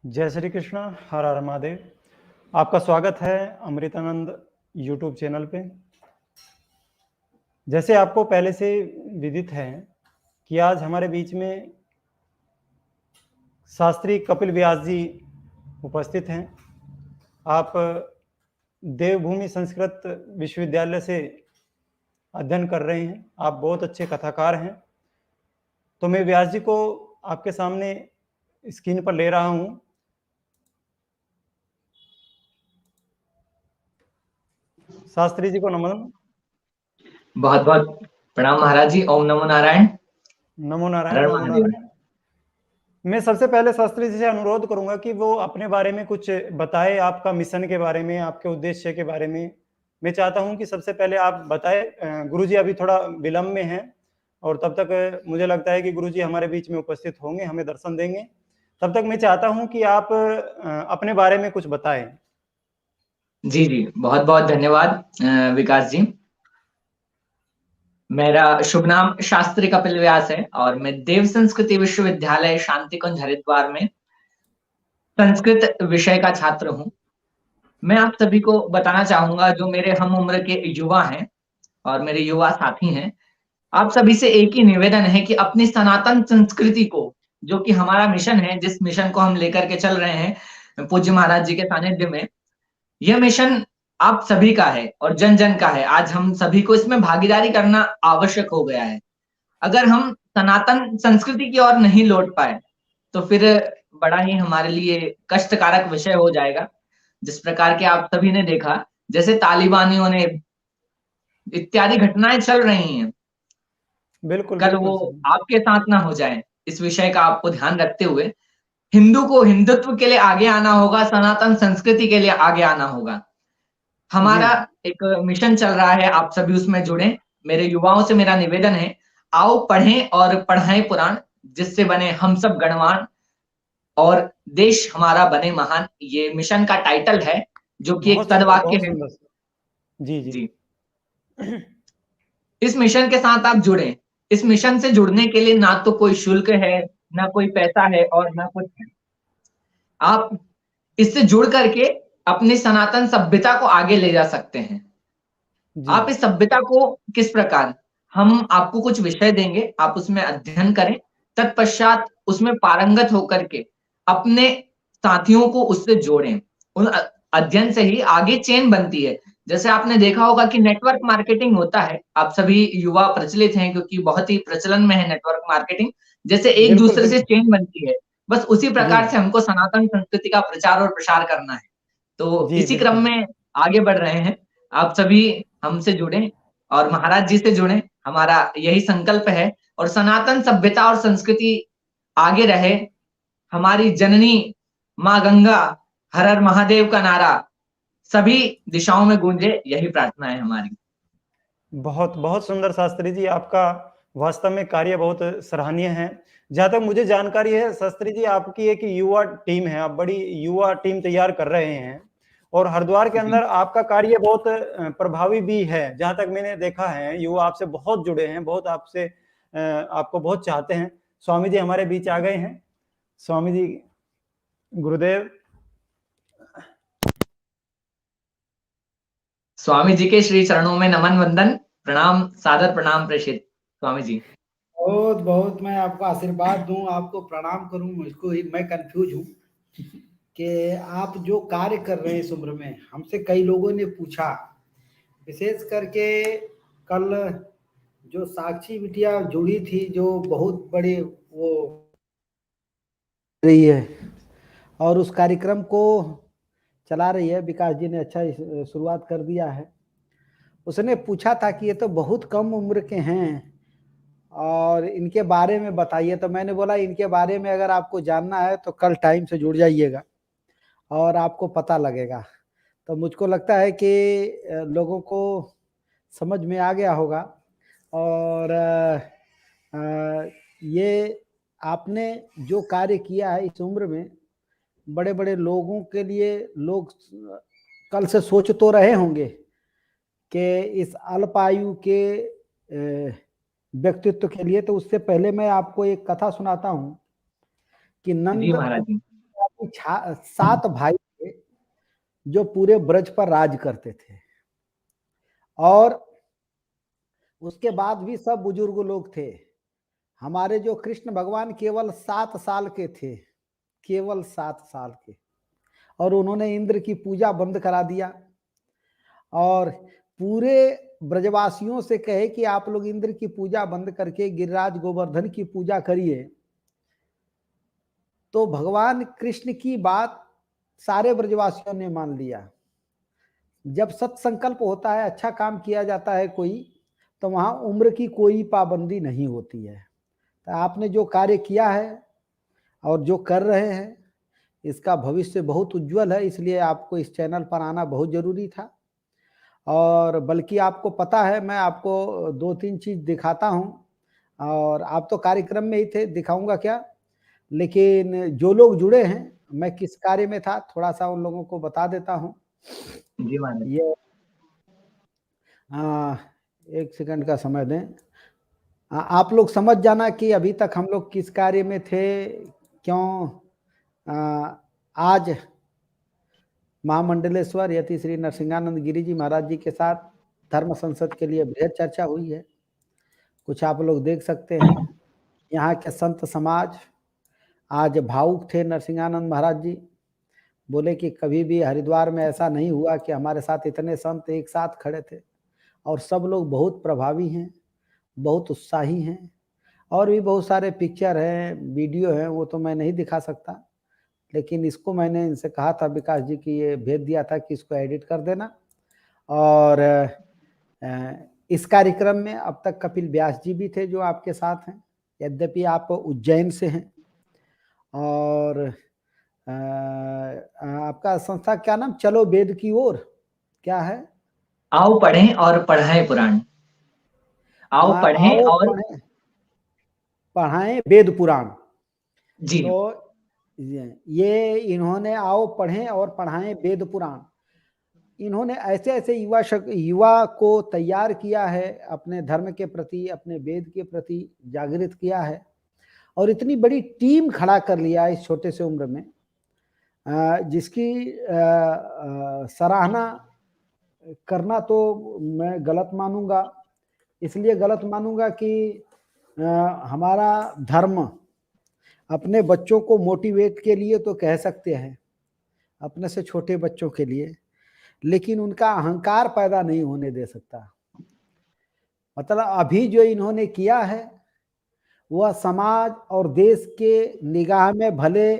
जय श्री कृष्ण, हर हर महादेव। आपका स्वागत है अमृतानंद यूट्यूब चैनल पे। जैसे आपको पहले से विदित है कि आज हमारे बीच में शास्त्री कपिल व्यास जी उपस्थित हैं। आप देवभूमि संस्कृत विश्वविद्यालय से अध्ययन कर रहे हैं। आप बहुत अच्छे कथाकार हैं। तो मैं व्यास जी को आपके सामने स्क्रीन पर ले रहा हूं। शास्त्री जी को नमन। बहुत बहुत प्रणाम महाराज जी। ओम नमो नारायण। नमो नारायण, हर नमो महादेव। नारायण। मैं सबसे पहले शास्त्री जी से अनुरोध करूंगा कि वो अपने बारे में कुछ बताएं, आपका मिशन के बारे में, आपके उद्देश्य के बारे में। मैं चाहता हूं कि सबसे पहले आप बताएं। गुरुजी अभी थोड़ा विलंब में हैं और तब तक मुझे लगता है कि गुरुजी हमारे बीच में उपस्थित होंगे, हमें दर्शन देंगे। तब तक मैं चाहता हूं कि आप अपने बारे में कुछ बताएं। जी जी, बहुत बहुत धन्यवाद विकास जी। मेरा शुभ नाम शास्त्री कपिल व्यास है और मैं देव संस्कृति विश्वविद्यालय शांति कुंज हरिद्वार में संस्कृत विषय का छात्र हूँ। मैं आप सभी को बताना चाहूंगा, जो मेरे हम उम्र के युवा हैं और मेरे युवा साथी हैं, आप सभी से एक ही निवेदन है कि अपनी सनातन संस्कृति को, जो कि हमारा मिशन है, जिस मिशन को हम लेकर के चल रहे हैं पूज्य महाराज जी के सानिध्य में, यह मिशन आप सभी का है और जन जन का है। आज हम सभी को इसमें भागीदारी करना आवश्यक हो गया है। अगर हम सनातन संस्कृति की ओर नहीं लौट पाए तो फिर बड़ा ही हमारे लिए कष्टकारक विषय हो जाएगा। जिस प्रकार के आप सभी ने देखा, जैसे तालिबानियों ने इत्यादि घटनाएं चल रही हैं, बिल्कुल कल बिल्कुल वो सही। आपके साथ ना हो जाए, इस विषय का आपको ध्यान रखते हुए हिंदू को हिंदुत्व के लिए आगे आना होगा, सनातन संस्कृति के लिए आगे आना होगा। जी हमारा एक मिशन चल रहा है, आप सभी उसमें जुड़े। मेरे युवाओं से मेरा निवेदन है, आओ पढ़ें और पढ़ाएं पुराण, जिससे बने हम सब गणवान और देश हमारा बने महान। ये मिशन का टाइटल है, जो कि एक बहुत सुंदर, सदवाक्य बहुत है। सुंदर। जी जी। जी, इस मिशन के साथ आप जुड़े। इस मिशन से जुड़ने के लिए ना तो कोई शुल्क है, ना कोई पैसा है और ना कुछ है। आप इससे जुड़ करके अपनी सनातन सभ्यता को आगे ले जा सकते हैं। जी आप इस सभ्यता को किस प्रकार, हम आपको कुछ विषय देंगे, आप उसमें अध्ययन करें, तत्पश्चात उसमें पारंगत होकर के अपने साथियों को उससे जोड़ें। उन अध्ययन से ही आगे चेन बनती है। जैसे आपने देखा होगा कि नेटवर्क मार्केटिंग होता है, आप सभी युवा प्रचलित हैं क्योंकि बहुत ही प्रचलन में है नेटवर्क मार्केटिंग। जैसे एक बिल्कुल दूसरे से बिल्कुल। चेन बनती है, बस उसी जी प्रकार से हमको सनातन संस्कृति का प्रचार और प्रसार करना है। तो जी इसी क्रम बिल्कुल। में आगे बढ़ रहे हैं। आप सभी हमसे जुड़ें और महाराज जी से जुड़ें, हमारा यही संकल्प है। और सनातन सभ्यता और संस्कृति आगे रहे, हमारी जननी माँ गंगा हर हर महादेव का नारा सभी दिशाओं में गूंजे, यही प्रार्थना है हमारी। बहुत बहुत सुंदर शास्त्री जी, आपका वास्तव में कार्य बहुत सराहनीय है। जहाँ तक मुझे जानकारी है शास्त्री जी, आपकी एक युवा टीम है, आप बड़ी युवा टीम तैयार कर रहे हैं और हरिद्वार के जी अंदर आपका कार्य बहुत प्रभावी भी है। जहाँ तक मैंने देखा है, युवा आपसे बहुत जुड़े हैं, बहुत आपसे आपको बहुत चाहते हैं। स्वामी जी हमारे बीच आ गए हैं। स्वामी जी, गुरुदेव। स्वामी जी के श्री चरणों में नमन वंदन, प्रणाम, सादर प्रणाम प्रेषित स्वामी जी। बहुत बहुत मैं आपको आशीर्वाद दूं, आपको प्रणाम करूं। मुझको ही मैं कंफ्यूज हूं कि आप जो कार्य कर रहे हैं इस उम्र में। हमसे कई लोगों ने पूछा, विशेष करके कल जो साक्षी बिटिया जुड़ी थी, जो बहुत बड़ी वो रही है और उस कार्यक्रम को चला रही है। विकास जी ने अच्छा शुरुआत कर दिया है। उसने पूछा था कि ये तो बहुत कम उम्र के हैं और इनके बारे में बताइए। तो मैंने बोला, इनके बारे में अगर आपको जानना है तो कल टाइम से जुड़ जाइएगा और आपको पता लगेगा। तो मुझको लगता है कि लोगों को समझ में आ गया होगा। और ये आपने जो कार्य किया है इस उम्र में, बड़े बड़े लोगों के लिए, लोग कल से सोच तो रहे होंगे कि इस अल्प आयु के व्यक्तित्व के लिए। तो उससे पहले मैं आपको एक कथा सुनाता हूँ कि जी नंद, महाराज जी। कि 7 भाई थे जो पूरे ब्रज पर राज करते थे, और उसके बाद भी सब बुजुर्ग लोग थे। हमारे जो कृष्ण भगवान केवल 7 साल के थे, केवल 7 साल के, और उन्होंने इंद्र की पूजा बंद करा दिया और पूरे ब्रजवासियों से कहे कि आप लोग इंद्र की पूजा बंद करके गिरिराज गोवर्धन की पूजा करिए। तो भगवान कृष्ण की बात सारे ब्रजवासियों ने मान लिया। जब सत्संकल्प होता है, अच्छा काम किया जाता है कोई, तो वहां उम्र की कोई पाबंदी नहीं होती है। तो आपने जो कार्य किया है और जो कर रहे हैं, इसका भविष्य बहुत उज्जवल है, इसलिए आपको इस चैनल पर आना बहुत जरूरी था। और बल्कि आपको पता है, मैं आपको 2-3 चीज दिखाता हूँ, और आप तो कार्यक्रम में ही थे, दिखाऊंगा क्या, लेकिन जो लोग जुड़े हैं, मैं किस कार्य में था थोड़ा सा उन लोगों को बता देता हूँ। जी महाराज। ये 1 सेकंड का समय दें। आप लोग समझ जाना कि अभी तक हम लोग किस कार्य में थे, क्यों आज महामंडलेश्वर यति श्री नरसिंहानंद गिरी जी महाराज जी के साथ धर्म संसद के लिए बृहद चर्चा हुई है। कुछ आप लोग देख सकते हैं, यहाँ के संत समाज आज भावुक थे। नरसिंहानंद महाराज जी बोले कि कभी भी हरिद्वार में ऐसा नहीं हुआ कि हमारे साथ इतने संत एक साथ खड़े थे, और सब लोग बहुत प्रभावी हैं, बहुत उत्साही हैं। और भी बहुत सारे पिक्चर हैं, वीडियो हैं, वो तो मैं नहीं दिखा सकता, लेकिन इसको मैंने इनसे कहा था, विकास जी की ये भेज दिया था कि इसको एडिट कर देना। और इस कार्यक्रम में अब तक कपिल व्यास जी भी थे जो आपके साथ हैं, यद्यपि आप उज्जैन से हैं। और आपका संस्था क्या नाम, चलो वेद की ओर, क्या है? आओ पढ़ें और पढ़ाएं पुराण। आओ पढ़ें आओ और पढ़ाएं वेद पुराण। जी। तो ये इन्होंने आओ पढ़ें और पढ़ाएं वेद पुराण, इन्होंने ऐसे ऐसे युवा को तैयार किया है, अपने धर्म के प्रति, अपने वेद के प्रति जागृत किया है, और इतनी बड़ी टीम खड़ा कर लिया इस छोटे से उम्र में, जिसकी सराहना करना तो मैं गलत मानूंगा। इसलिए गलत मानूंगा कि हमारा धर्म अपने बच्चों को मोटिवेट के लिए तो कह सकते हैं, अपने से छोटे बच्चों के लिए, लेकिन उनका अहंकार पैदा नहीं होने दे सकता। मतलब अभी जो इन्होंने किया है वह समाज और देश के निगाह में भले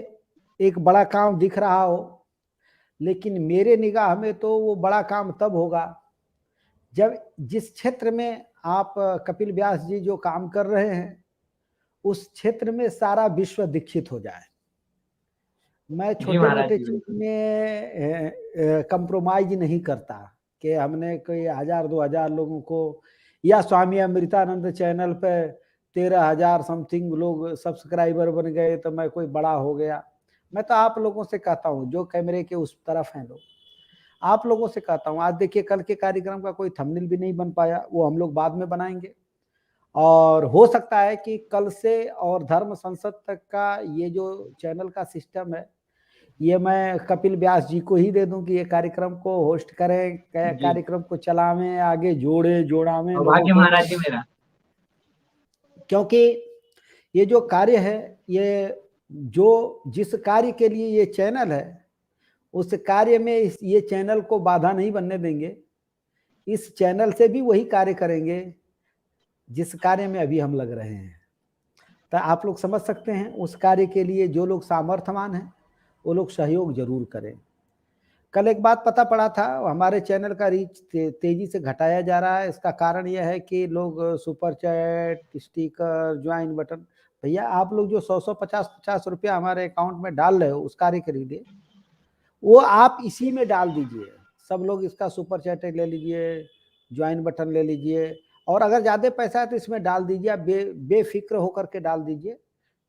एक बड़ा काम दिख रहा हो, लेकिन मेरे निगाह में तो वो बड़ा काम तब होगा जब जिस क्षेत्र में आप कपिल व्यास जी जो काम कर रहे हैं, उस क्षेत्र में सारा विश्व दीक्षित हो जाए। मैं छोटे मोटे चीज में कंप्रोमाइज नहीं करता कि हमने कोई 1000-2000 लोगों को, या स्वामी अमृतानंद चैनल पे 13,000 समथिंग लोग सब्सक्राइबर बन गए तो मैं कोई बड़ा हो गया। मैं तो आप लोगों से कहता हूँ जो कैमरे के उस तरफ हैं लोग, आप लोगों से कहता हूँ, आज देखिए कल के कार्यक्रम का कोई थंबनेल भी नहीं बन पाया, वो हम लोग बाद में बनाएंगे। और हो सकता है कि कल से और धर्म संसद तक का ये जो चैनल का सिस्टम है, ये मैं कपिल व्यास जी को ही दे दूं कि ये कार्यक्रम को होस्ट करें, कार्यक्रम को चलावें, आगे जोड़ावें लोगों भाग्य को। महाराज जी मेरा, क्योंकि ये जो कार्य है, ये जो जिस कार्य के लिए ये चैनल है, उस कार्य में ये चैनल को बाधा नहीं बनने देंगे। इस चैनल से भी वही कार्य करेंगे जिस कार्य में अभी हम लग रहे हैं। तो आप लोग समझ सकते हैं, उस कार्य के लिए जो लोग सामर्थ्यवान हैं वो लोग सहयोग जरूर करें। कल एक बात पता पड़ा था, हमारे चैनल का रीच तेजी से घटाया जा रहा है। इसका कारण यह है कि लोग super chat, sticker, join button, भैया आप लोग जो 100 50 रुपया हमारे अकाउंट में डाल रहे हो उस कार्य के लिए, वो आप इसी में डाल दीजिए। सब लोग इसका सुपर चैट ले लीजिए, ज्वाइन बटन ले लीजिए, और अगर ज़्यादा पैसा है तो इसमें डाल दीजिए। आप बेफिक्र होकर के डाल दीजिए,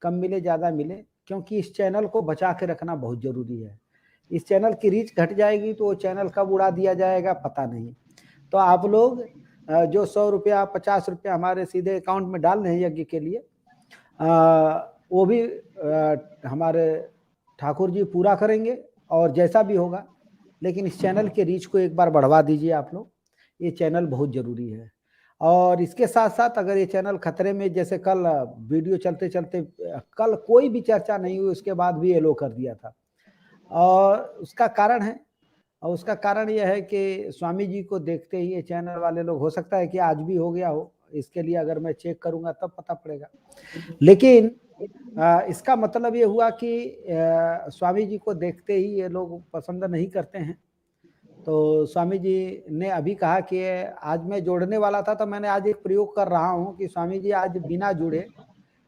कम मिले ज़्यादा मिले, क्योंकि इस चैनल को बचा के रखना बहुत ज़रूरी है। इस चैनल की रीच घट जाएगी तो वो चैनल कब उड़ा दिया जाएगा पता नहीं। तो आप लोग जो 100 रुपया 50 रुपया हमारे सीधे अकाउंट में डाल रहे हैं यज्ञ के लिए, वो भी हमारे ठाकुर जी पूरा करेंगे और जैसा भी होगा, लेकिन इस चैनल के रीच को एक बार बढ़वा दीजिए आप लोग। ये चैनल बहुत जरूरी है। और इसके साथ साथ अगर ये चैनल खतरे में, जैसे कल वीडियो चलते चलते कल कोई भी चर्चा नहीं हुई, उसके बाद भी एलो कर दिया था, और उसका कारण यह है कि स्वामी जी को देखते ही ये चैनल वाले लोग, हो सकता है कि आज भी हो गया हो, इसके लिए अगर मैं चेक करूंगा तब पता पड़ेगा, लेकिन इसका मतलब ये हुआ कि स्वामी जी को देखते ही ये लोग पसंद नहीं करते हैं। तो स्वामी जी ने अभी कहा कि आज मैं जोड़ने वाला था, तो मैंने आज एक प्रयोग कर रहा हूं कि स्वामी जी आज बिना जुड़े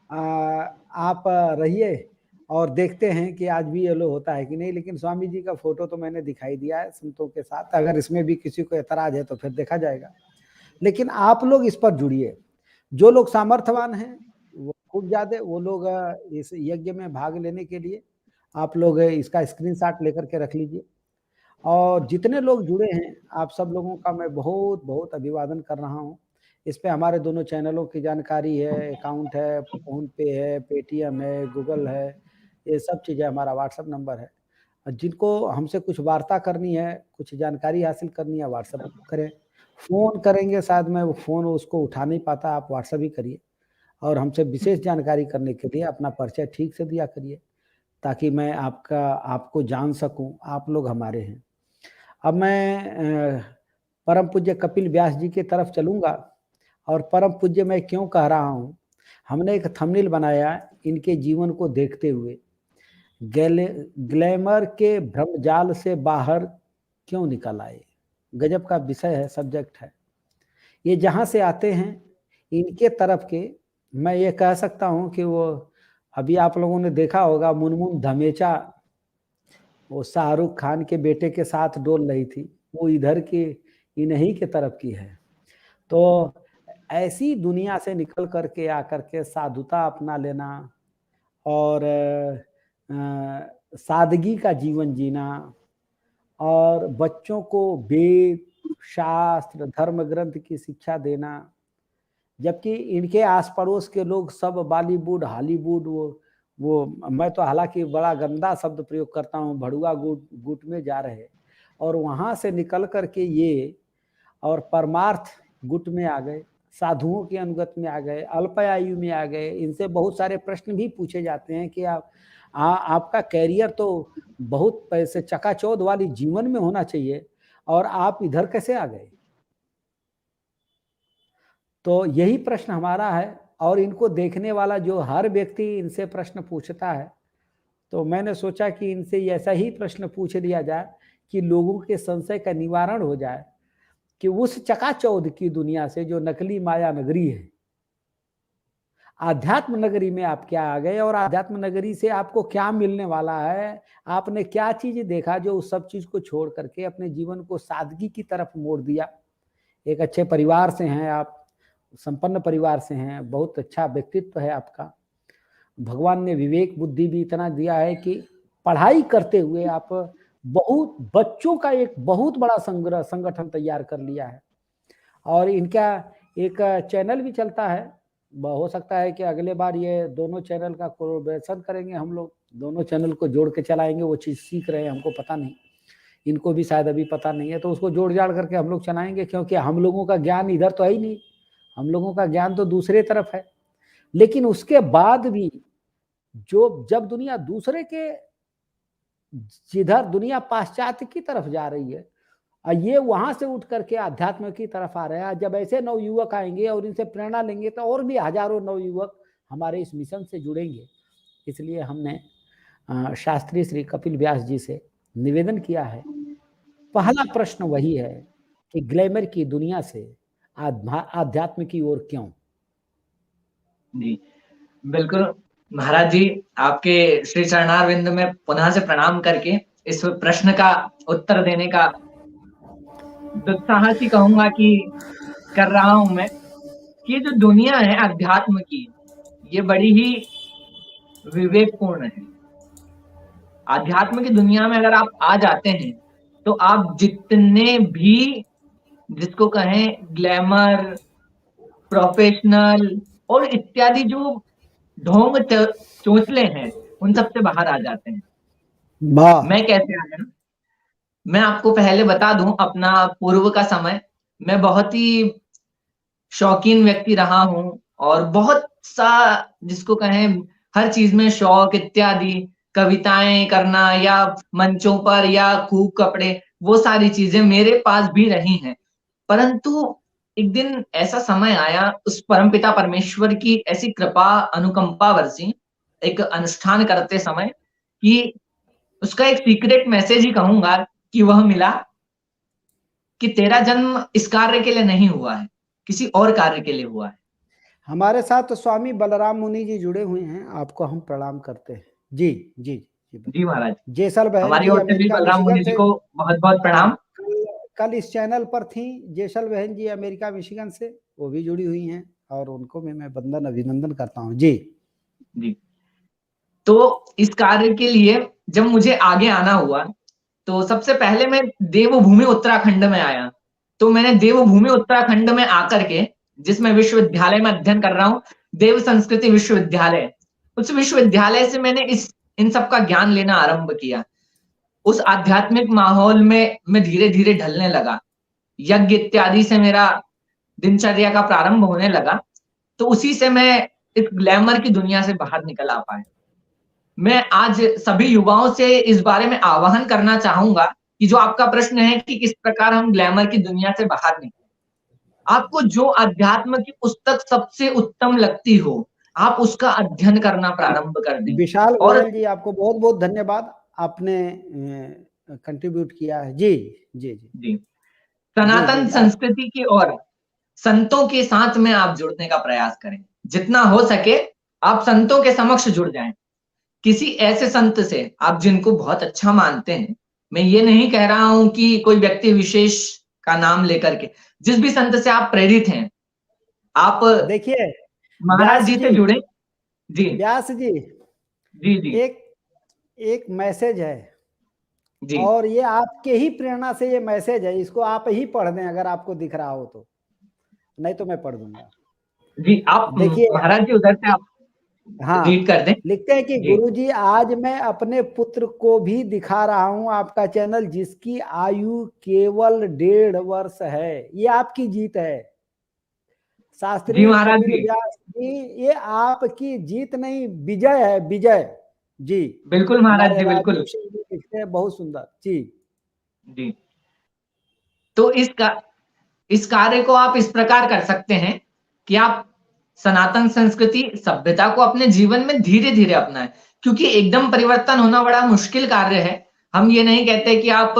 आप रहिए और देखते हैं कि आज भी येलो होता है कि नहीं। लेकिन स्वामी जी का फोटो तो मैंने दिखाई दिया है संतों के साथ, अगर इसमें भी किसी को एतराज है तो फिर देखा जाएगा। लेकिन आप लोग इस पर जुड़िए, जो लोग सामर्थ्यवान हैं वो खूब ज्यादा, वो लोग इस यज्ञ में भाग लेने के लिए आप लोग इसका स्क्रीनशॉट लेकर के रख लीजिए। और जितने लोग जुड़े हैं, आप सब लोगों का मैं बहुत बहुत अभिवादन कर रहा हूँ। इस पे हमारे दोनों चैनलों की जानकारी है, अकाउंट है, फोन पे है, पेटीएम है, गूगल है, ये सब चीज़ें, हमारा व्हाट्सएप नंबर है। जिनको हमसे कुछ वार्ता करनी है, कुछ जानकारी हासिल करनी है, व्हाट्सएप करें। फ़ोन करेंगे शायद मैं वो फ़ोन उसको उठा नहीं पाता, आप व्हाट्सएप ही करिए। और हमसे विशेष जानकारी करने के लिए अपना परिचय ठीक से दिया करिए, ताकि मैं आपको जान सकूं, आप लोग हमारे हैं। अब मैं परम पूज्य कपिल व्यास जी की तरफ चलूंगा। और परम पूज्य मैं क्यों कह रहा हूं, हमने एक थंबनेल बनाया इनके जीवन को देखते हुए, ग्लैमर के भ्रमजाल से बाहर क्यों निकल आए। गजब का विषय है, सब्जेक्ट है। ये जहां से आते हैं इनके तरफ के, मैं ये कह सकता हूं कि वो, अभी आप लोगों ने देखा होगा मुनमुन धमेचा, वो शाहरुख खान के बेटे के साथ डोल रही थी, वो इधर की, इन्हीं के तरफ की है। तो ऐसी दुनिया से निकल करके आकर के साधुता अपना लेना और सादगी का जीवन जीना, और बच्चों को वेद, शास्त्र, धर्म ग्रंथ की शिक्षा देना, जबकि इनके आस पड़ोस के लोग सब बॉलीवुड, हॉलीवुड, वो मैं तो हालांकि बड़ा गंदा शब्द प्रयोग करता हूँ, भड़ुआ गुट में जा रहे, और वहां से निकल करके ये और परमार्थ गुट में आ गए, साधुओं के अनुगत में आ गए, अल्पायु में आ गए। इनसे बहुत सारे प्रश्न भी पूछे जाते हैं कि आपका कैरियर तो बहुत पैसे चकाचौंध वाली जीवन में होना चाहिए और आप इधर कैसे आ गए। तो यही प्रश्न हमारा है, और इनको देखने वाला जो हर व्यक्ति इनसे प्रश्न पूछता है, तो मैंने सोचा कि इनसे ऐसा ही प्रश्न पूछ लिया जाए कि लोगों के संशय का निवारण हो जाए कि उस चकाचौंध की दुनिया से, जो नकली माया नगरी है, आध्यात्म नगरी में आप क्या आ गए, और आध्यात्म नगरी से आपको क्या मिलने वाला है। आपने क्या चीज देखा जो उस सब चीज को छोड़ करके अपने जीवन को सादगी की तरफ मोड़ दिया। एक अच्छे परिवार से हैं आप, संपन्न परिवार से हैं, बहुत अच्छा व्यक्तित्व है आपका, भगवान ने विवेक बुद्धि भी इतना दिया है कि पढ़ाई करते हुए आप बहुत बच्चों का एक बहुत बड़ा संगठन तैयार कर लिया है। और इनका एक चैनल भी चलता है, हो सकता है कि अगले बार ये दोनों चैनल का कोलैबोरेशन करेंगे, हम लोग दोनों चैनल को जोड़ के चलाएंगे। वो चीज़ सीख रहे हैं, हमको पता नहीं, इनको भी शायद अभी पता नहीं है, तो उसको जोड़ जाड़ करके हम लोग चलाएंगे, क्योंकि हम लोगों का ज्ञान इधर तो है ही नहीं, हम लोगों का ज्ञान तो दूसरे तरफ है। लेकिन उसके बाद भी जब दुनिया दूसरे के, जिधर दुनिया पाश्चात्य की तरफ जा रही है, ये वहां से उठ करके अध्यात्म की तरफ आ रहे हैं। जब ऐसे नवयुवक आएंगे और इनसे प्रेरणा लेंगे, तो और भी हजारों नवयुवक हमारे इस मिशन से जुड़ेंगे। इसलिए हमने शास्त्री श्री कपिल व्यास जी से निवेदन किया है। पहला प्रश्न वही है कि ग्लैमर की दुनिया से आध्यात्म की ओर क्यों। जी बिल्कुल महाराज जी, आपके श्री चरणारविंद में पुनः से प्रणाम करके इस प्रश्न का उत्तर देने का दुस्साहस ही कहूंगा कि कर रहा हूं मैं, कि ये जो दुनिया है अध्यात्म की, ये बड़ी ही विवेकपूर्ण है। आध्यात्म की दुनिया में अगर आप आ जाते हैं, तो आप जितने भी, जिसको कहें ग्लैमर, प्रोफेशनल और इत्यादि जो ढोंग चोचले हैं, उन सब से बाहर आ जाते हैं। वाह। मैं कैसे आया, मैं आपको पहले बता दूं अपना पूर्व का समय। मैं बहुत ही शौकीन व्यक्ति रहा हूँ और बहुत सा, जिसको कहें, हर चीज में शौक इत्यादि, कविताएं करना या मंचों पर या खूब कपड़े, वो सारी चीजें मेरे पास भी रही हैं। परंतु एक दिन ऐसा समय आया, उस परमपिता परमेश्वर की ऐसी कृपा अनुकंपा बरसी एक अनुष्ठान करते समय, कि उसका एक सीक्रेट मैसेज ही कहूंगा कि वह मिला कि तेरा जन्म इस कार्य के लिए नहीं हुआ है, किसी और कार्य के लिए हुआ है। हमारे साथ तो स्वामी बलराम मुनि जी जुड़े हुए हैं, आपको हम प्रणाम करते हैं। जी जी जी, जी बताइए। महाराज, जेसल बहन हमारी जी ओर से भी अमेरिका बलराम मिशिगन मुनि जी से। को बहुत बहुत हाँ, प्रणाम। कल इस चैनल पर थी जेसल बहन जी अमेरिका मिशिगन से, वो भी जुड़ी हुई हैं और उनको भी मैं वंदन अभिनंदन करता हूँ। जी जी, तो इस कार्य के लिए जब मुझे आगे आना हुआ, तो सबसे पहले मैं देवभूमि उत्तराखंड में आया। तो मैंने देवभूमि उत्तराखंड में आकर के, जिसमें विश्वविद्यालय में अध्ययन कर रहा हूँ, देव संस्कृति विश्वविद्यालय, उस विश्वविद्यालय से मैंने इन सब का ज्ञान लेना आरंभ किया। उस आध्यात्मिक माहौल में मैं धीरे धीरे ढलने लगा, यज्ञ इत्यादि से मेरा दिनचर्या का प्रारंभ होने लगा। तो उसी से मैं इस ग्लैमर की दुनिया से बाहर निकल आ पाया। मैं आज सभी युवाओं से इस बारे में आह्वान करना चाहूंगा कि जो आपका प्रश्न है कि किस प्रकार हम ग्लैमर की दुनिया से बाहर निकलें, आपको जो अध्यात्म की पुस्तक सबसे उत्तम लगती हो, आप उसका अध्ययन करना प्रारंभ कर दें। विशाल और गोयल जी, आपको बहुत बहुत धन्यवाद, आपने कंट्रीब्यूट किया है। जी जी जी जी, जी सनातन जी आप। संस्कृति की ओर संतों के साथ में आप जुड़ने का प्रयास करें। जितना हो सके आप संतों के समक्ष जुड़ जाएं। किसी ऐसे संत से आप जिनको बहुत अच्छा मानते हैं, मैं ये नहीं कह रहा हूं कि कोई व्यक्ति विशेष का नाम लेकर के, जिस भी संत से आप प्रेरित हैं, आप देखिए महाराज व्यास जी से जी, जुड़े। जी व्यास जी, जी जी एक एक मैसेज है जी और ये आपके ही प्रेरणा से ये मैसेज है, इसको आप ही पढ़ दें अगर आपको दिख रहा हो तो, नहीं तो मैं पढ़ दूंगा। जी, आप देखिए, महाराज जी उधर से आप रीड हाँ, कर दें। लिखते हैं कि जी गुरुजी, आज मैं अपने पुत्र को भी दिखा रहा हूं आपका चैनल, जिसकी आयु केवल 1.5 वर्ष है। ये आपकी जीत है जी शास्त्री महाराज कपिल जी, व्यास जी, ये आपकी जीत नहीं, विजय है, विजय। जी, बिल्कुल महाराज हमारे जी, राजीव बिल्कुल। सिंह जी लिखते हैं, बहुत सुंदर। जी जी, तो इस कार्य को आप इस प्रकार कर सकते हैं कि आप सनातन संस्कृति सभ्यता को अपने जीवन में धीरे धीरे अपनाएं, क्योंकि एकदम परिवर्तन होना बड़ा मुश्किल कार्य है। हम ये नहीं कहते कि आप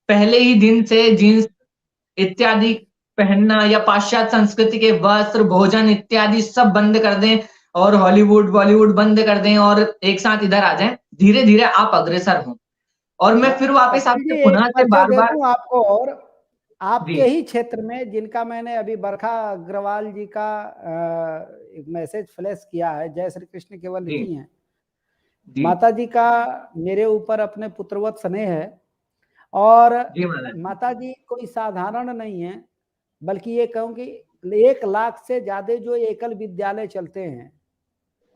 पहले ही दिन से जीन्स इत्यादि पहनना या पाश्चात्य संस्कृति के वस्त्र भोजन इत्यादि सब बंद कर दें और हॉलीवुड बॉलीवुड बंद कर दें और एक साथ इधर आ जाएं। धीरे धीरे आप अग्रसर हों। और मैं फिर वापस शास्त्री आपसे जी, एक पुनः से परिचय बार दे बार। दूं आपको, और जी आपके ही क्षेत्र में जिनका मैंने अभी बरखा अग्रवाल जी का एक मैसेज फ्लैश किया है, जय श्री कृष्ण केवल जी लिखी हैं। जी माता जी का मेरे ऊपर अपने पुत्रवत स्नेह है, और जी महाराज माता जी कोई साधारण नहीं है, बल्कि ये कहूँ कि 1 लाख से ज्यादा जो एकल विद्यालय चलते हैं,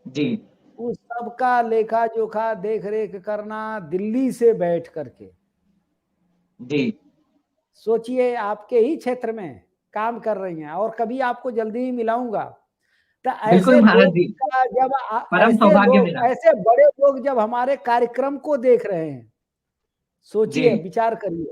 जी उस सब का लेखा जोखा देख रेख करना दिल्ली से बैठ करके। जी, सोचिए, आपके ही क्षेत्र में काम कर रही हैं, और कभी आपको जल्दी ही मिलाऊंगा। तो बिल्कुल ऐसे महाराज लोग जी, का जब परम ऐसे सौभाग्य लोग, मेरा। ऐसे बड़े लोग जब हमारे कार्यक्रम को देख रहे हैं, जी सोचिए, विचार करिए।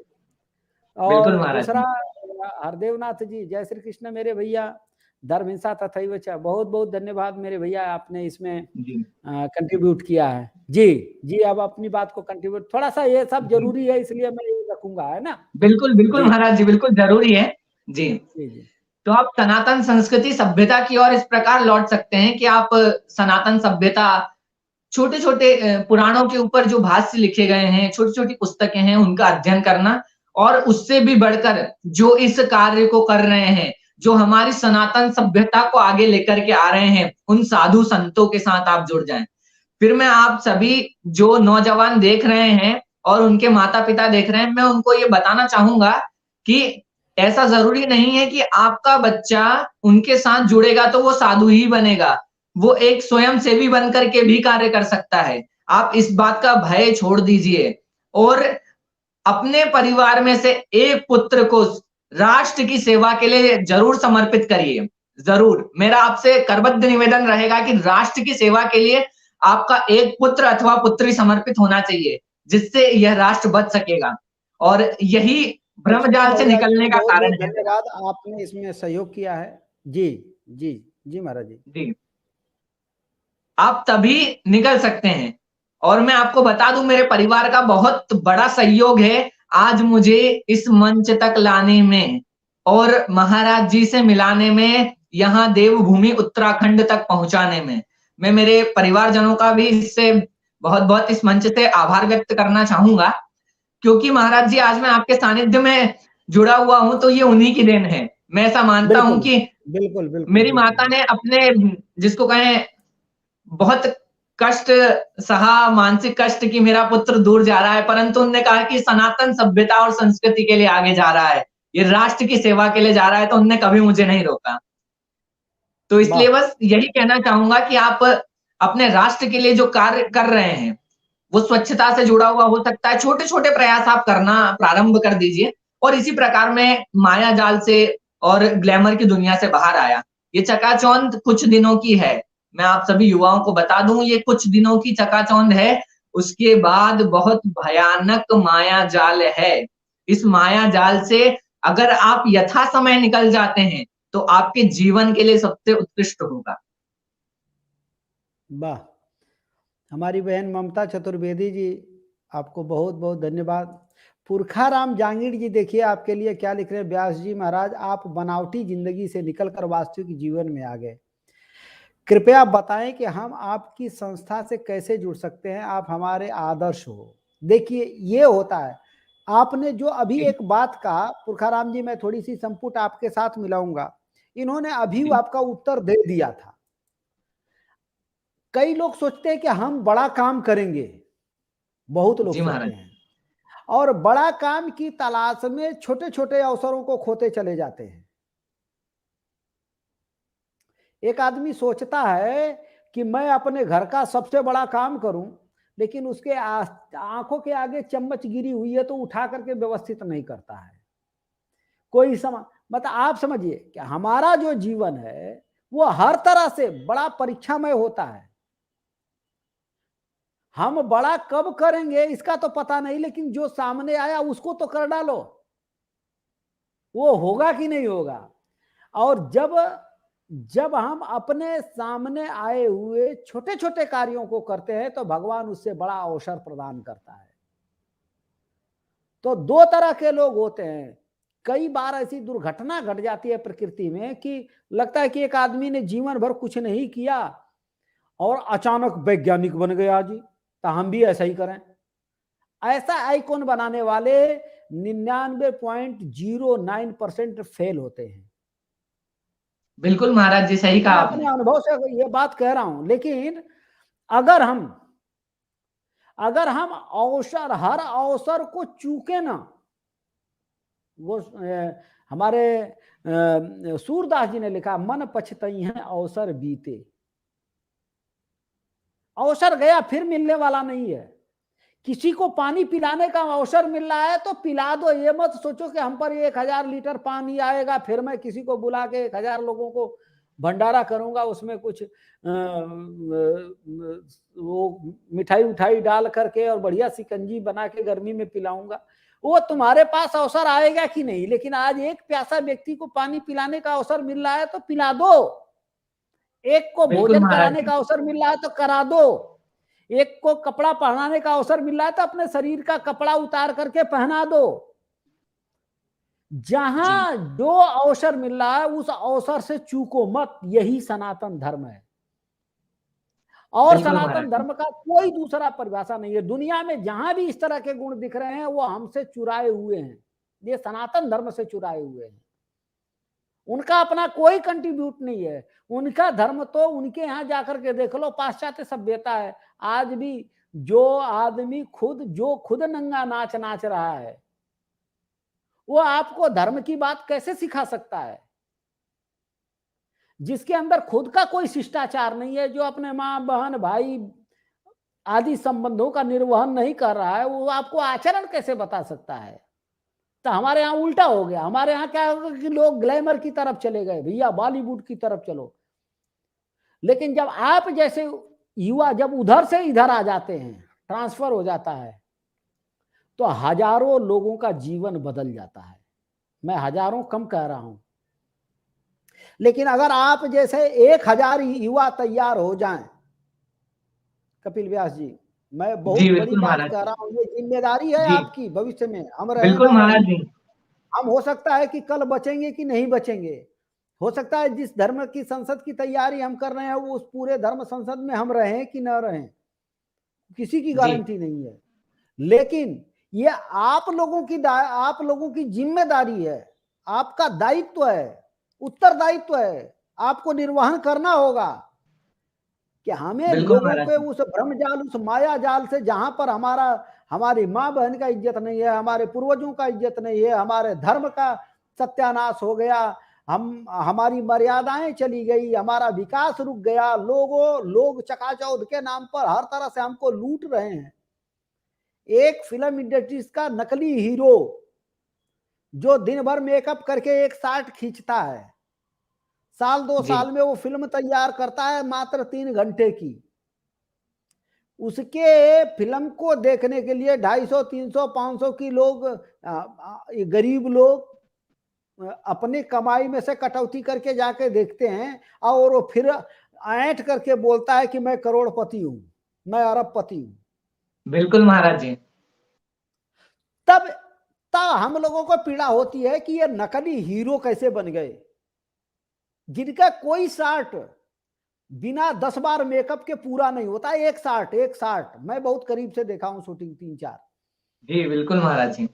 बिल्कुल और महाराज दूसरा, जी। हरदेवनाथ जी, जय श्री कृष्ण मेरे भैया, धर्म हिंसा तथैव च, बहुत बहुत धन्यवाद मेरे भैया, आपने इसमें जी कंट्रीब्यूट किया है। जी जी, अब अपनी बात को कंट्रीब्यूट, थोड़ा सा ये सब जी, जरूरी है, इसलिए मैं ये रखूंगा, है ना। बिल्कुल बिल्कुल जी महाराज जी, बिल्कुल जरूरी है। जी, जी जी तो आप सनातन संस्कृति सभ्यता की ओर इस प्रकार लौट सकते हैं कि आप सनातन सभ्यता, छोटे छोटे पुराणों के ऊपर जो भाष्य लिखे गए हैं, छोटी छोटी पुस्तकें हैं, उनका अध्ययन करना। और उससे भी बढ़कर जो इस कार्य को कर रहे हैं, जो हमारी सनातन सभ्यता को आगे लेकर के आ रहे हैं, उन साधु संतों के साथ आप जुड़ जाएं। फिर मैं आप सभी जो नौजवान देख रहे हैं और उनके माता पिता देख रहे हैं, मैं उनको ये बताना चाहूंगा कि ऐसा जरूरी नहीं है कि आपका बच्चा उनके साथ जुड़ेगा तो वो साधु ही बनेगा। वो एक स्वयं सेवी बनकर के भी कार्य कर सकता है। आप इस बात का भय छोड़ दीजिए और अपने परिवार में से एक पुत्र को राष्ट्र की सेवा के लिए जरूर समर्पित करिए। जरूर मेरा आपसे करबद्ध निवेदन रहेगा कि राष्ट्र की सेवा के लिए आपका एक पुत्र अथवा पुत्री समर्पित होना चाहिए, जिससे यह राष्ट्र बच सकेगा। और यही ब्रह्मजाल से निकलने का बहुत कारण बहुत है। धन्यवाद, आपने इसमें सहयोग किया है। जी जी जी महाराज जी। जी, आप तभी निकल सकते हैं। और मैं आपको बता दूं, मेरे परिवार का बहुत बड़ा सहयोग है आज मुझे इस मंच तक लाने में और महाराज जी से मिलाने में, यहाँ देवभूमि उत्तराखंड तक पहुंचाने में। मैं मेरे परिवारजनों का भी इससे बहुत-बहुत इस मंच से आभार व्यक्त करना चाहूंगा, क्योंकि महाराज जी आज मैं आपके सानिध्य में जुड़ा हुआ हूं, तो ये उन्हीं की देन है। मैं ऐसा मानता हूं बिल्कुल कि बिल्कुल बिल्कुल मेरी बिल्कुल। माता ने अपने, जिसको कहें, बहुत कष्ट सहा, मानसिक कष्ट कि मेरा पुत्र दूर जा रहा है, परंतु उन्होंने कहा कि सनातन सभ्यता और संस्कृति के लिए आगे जा रहा है, ये राष्ट्र की सेवा के लिए जा रहा है, तो उन्होंने कभी मुझे नहीं रोका। तो इसलिए वाह बस यही कहना चाहूंगा कि आप अपने राष्ट्र के लिए जो कार्य कर रहे हैं, वो स्वच्छता से जुड़ा हुआ हो सकता है। छोटे-छोटे प्रयास आप करना प्रारंभ कर दीजिए और इसी प्रकार मैं माया जाल से और ग्लैमर की दुनिया से बाहर आया। ये चकाचौंध कुछ दिनों की है। मैं आप सभी युवाओं को बता दूं, ये कुछ दिनों की चकाचौंध है, उसके बाद बहुत भयानक माया जाल है। इस माया जाल से अगर आप यथा समय निकल जाते हैं, तो आपके जीवन के लिए सबसे उत्कृष्ट होगा। वाह। हमारी बहन ममता चतुर्वेदी जी, आपको बहुत बहुत धन्यवाद। पुरखाराम जांगीड़ जी, देखिए आपके लिए क्या लिख रहे हैं। व्यास जी महाराज, आप बनावटी जिंदगी से निकलकर वास्तविक जीवन में आ गए। कृपया बताएं कि हम आपकी संस्था से कैसे जुड़ सकते हैं, आप हमारे आदर्श हो। देखिए ये होता है, आपने जो अभी एक बात कहा पुरखाराम जी, मैं थोड़ी सी संपुट आपके साथ मिलाऊंगा। इन्होंने अभी आपका उत्तर दे दिया था। कई लोग सोचते हैं कि हम बड़ा काम करेंगे, बहुत लोग जी सोचते महाराज। हैं, और बड़ा काम की तलाश में छोटे छोटे अवसरों को खोते चले जाते हैं। एक आदमी सोचता है कि मैं अपने घर का सबसे बड़ा काम करूं, लेकिन उसके आंखों के आगे चम्मच गिरी हुई है तो उठा करके व्यवस्थित नहीं करता है। कोई मतलब आप समझिए कि हमारा जो जीवन है वो हर तरह से बड़ा परीक्षामय होता है। हम बड़ा कब करेंगे इसका तो पता नहीं, लेकिन जो सामने आया उसको तो कर डालो, वो होगा कि नहीं होगा। और जब हम अपने सामने आए हुए छोटे छोटे कार्यों को करते हैं तो भगवान उससे बड़ा अवसर प्रदान करता है। तो दो तरह के लोग होते हैं। कई बार ऐसी दुर्घटना घट जाती है प्रकृति में कि लगता है कि एक आदमी ने जीवन भर कुछ नहीं किया और अचानक वैज्ञानिक बन गया जी, तो हम भी ऐसा ही करें। ऐसा आइकॉन बनाने वाले 99.09% फेल होते हैं। बिल्कुल महाराज जी, सही कहा मैं आपने। अपने अनुभव से ये बात कह रहा हूं। लेकिन अगर हम हर अवसर को चूके ना, वो हमारे सूरदास जी ने लिखा, मन पछतई है अवसर बीते। अवसर गया फिर मिलने वाला नहीं है। किसी को पानी पिलाने का अवसर मिल रहा है तो पिला दो। ये मत सोचो कि हम पर 1000 लीटर पानी आएगा फिर मैं किसी को बुला के 1000 लोगों को भंडारा करूंगा, उसमें कुछ वो मिठाई उठाई डाल करके और बढ़िया सिकंजी बना के गर्मी में पिलाऊंगा। वो तुम्हारे पास अवसर आएगा कि नहीं। लेकिन आज एक प्यासा व्यक्ति को पानी पिलाने का अवसर मिल रहा है तो पिला दो। एक को बिल्कुल भोजन महाराज कराने जी। का अवसर मिल रहा है तो करा दो। एक को कपड़ा पहनाने का अवसर मिल रहा है तो अपने शरीर का कपड़ा उतार करके पहना दो। जी, जहां जो अवसर मिल रहा है उस अवसर से चूको मत। यही सनातन धर्म है। और बिल्कुल महाराज सनातन जी। धर्म का कोई दूसरा परिभाषा नहीं है। दुनिया में जहां भी इस तरह के गुण दिख रहे हैं वो हमसे चुराए हुए हैं। ये सनातन धर्म से चुराए हुए हैं। उनका अपना कोई कंट्रीब्यूट नहीं है। उनका धर्म तो उनके यहां जाकर के देख लो, पाश्चात्य सभ्यता है। आज भी जो आदमी खुद नंगा नाच नाच रहा है, वो आपको धर्म की बात कैसे सिखा सकता है? जिसके अंदर खुद का कोई शिष्टाचार नहीं है, जो अपने माँ बहन भाई आदि संबंधों का निर्वहन नहीं कर रहा है, वो आपको आचरण कैसे बता सकता है? तो हमारे यहाँ उल्टा हो गया। हमारे यहाँ क्या होगा कि लोग ग्लैमर की तरफ चले गए, भैया बॉलीवुड की तरफ चलो। लेकिन जब आप जैसे युवा जब उधर से इधर आ जाते हैं, ट्रांसफर हो जाता है, तो हजारों लोगों का जीवन बदल जाता है। मैं हजारों कम कह रहा हूं, लेकिन अगर आप जैसे 1000 युवा तैयार हो जाएं, कपिल व्यास जी, मैं बहुत जी बड़ी बिल्कुल बात महाराज कह जी। रहा हूं, ये जिम्मेदारी है जी आपकी भविष्य में। हम रहे बिल्कुल ना महाराज रहे, जी। हम हो सकता है कि कल बचेंगे कि नहीं बचेंगे, हो सकता है जिस धर्म की संसद की तैयारी हम कर रहे हैं वो उस पूरे धर्म संसद में हम रहें कि न रहें, किसी की जी गारंटी नहीं है। लेकिन ये आप लोगों की जिम्मेदारी है, आपका दायित्व है, उत्तरदायित्व है, आपको निर्वहन करना होगा कि हमें बिल्कुल लोगों महाराज पे जी। उस भ्रम जाल, उस माया जाल से, जहां पर हमारी माँ बहन का इज्जत नहीं है, हमारे पूर्वजों का इज्जत नहीं है, हमारे धर्म का सत्यानाश हो गया, हमारी मर्यादाएं चली गई, हमारा विकास रुक गया, लोग चकाचौंध के नाम पर हर तरह से हमको लूट रहे हैं। एक फिल्म इंडस्ट्री का नकली हीरो जो दिन भर मेकअप करके एक शॉट खींचता है, साल 2 जी साल में वो फिल्म तैयार करता है मात्र 3 घंटे की। उसके फिल्म को देखने के लिए 250, 300, 500 की लोग, गरीब लोग अपनी कमाई में से कटौती करके जाके देखते हैं, और वो फिर ऐंठ करके बोलता है कि मैं करोड़पति हूं, मैं अरबपति हूं। बिल्कुल महाराज जी। तब तब हम लोगों को पीड़ा होती है कि ये नकली हीरो कैसे बन गए, जिनका कोई शॉट बिना 10 बार मेकअप के पूरा नहीं होता। एक शॉट मैं बहुत करीब से देखा हूं, शूटिंग 3-4, जी बिल्कुल महाराज जी।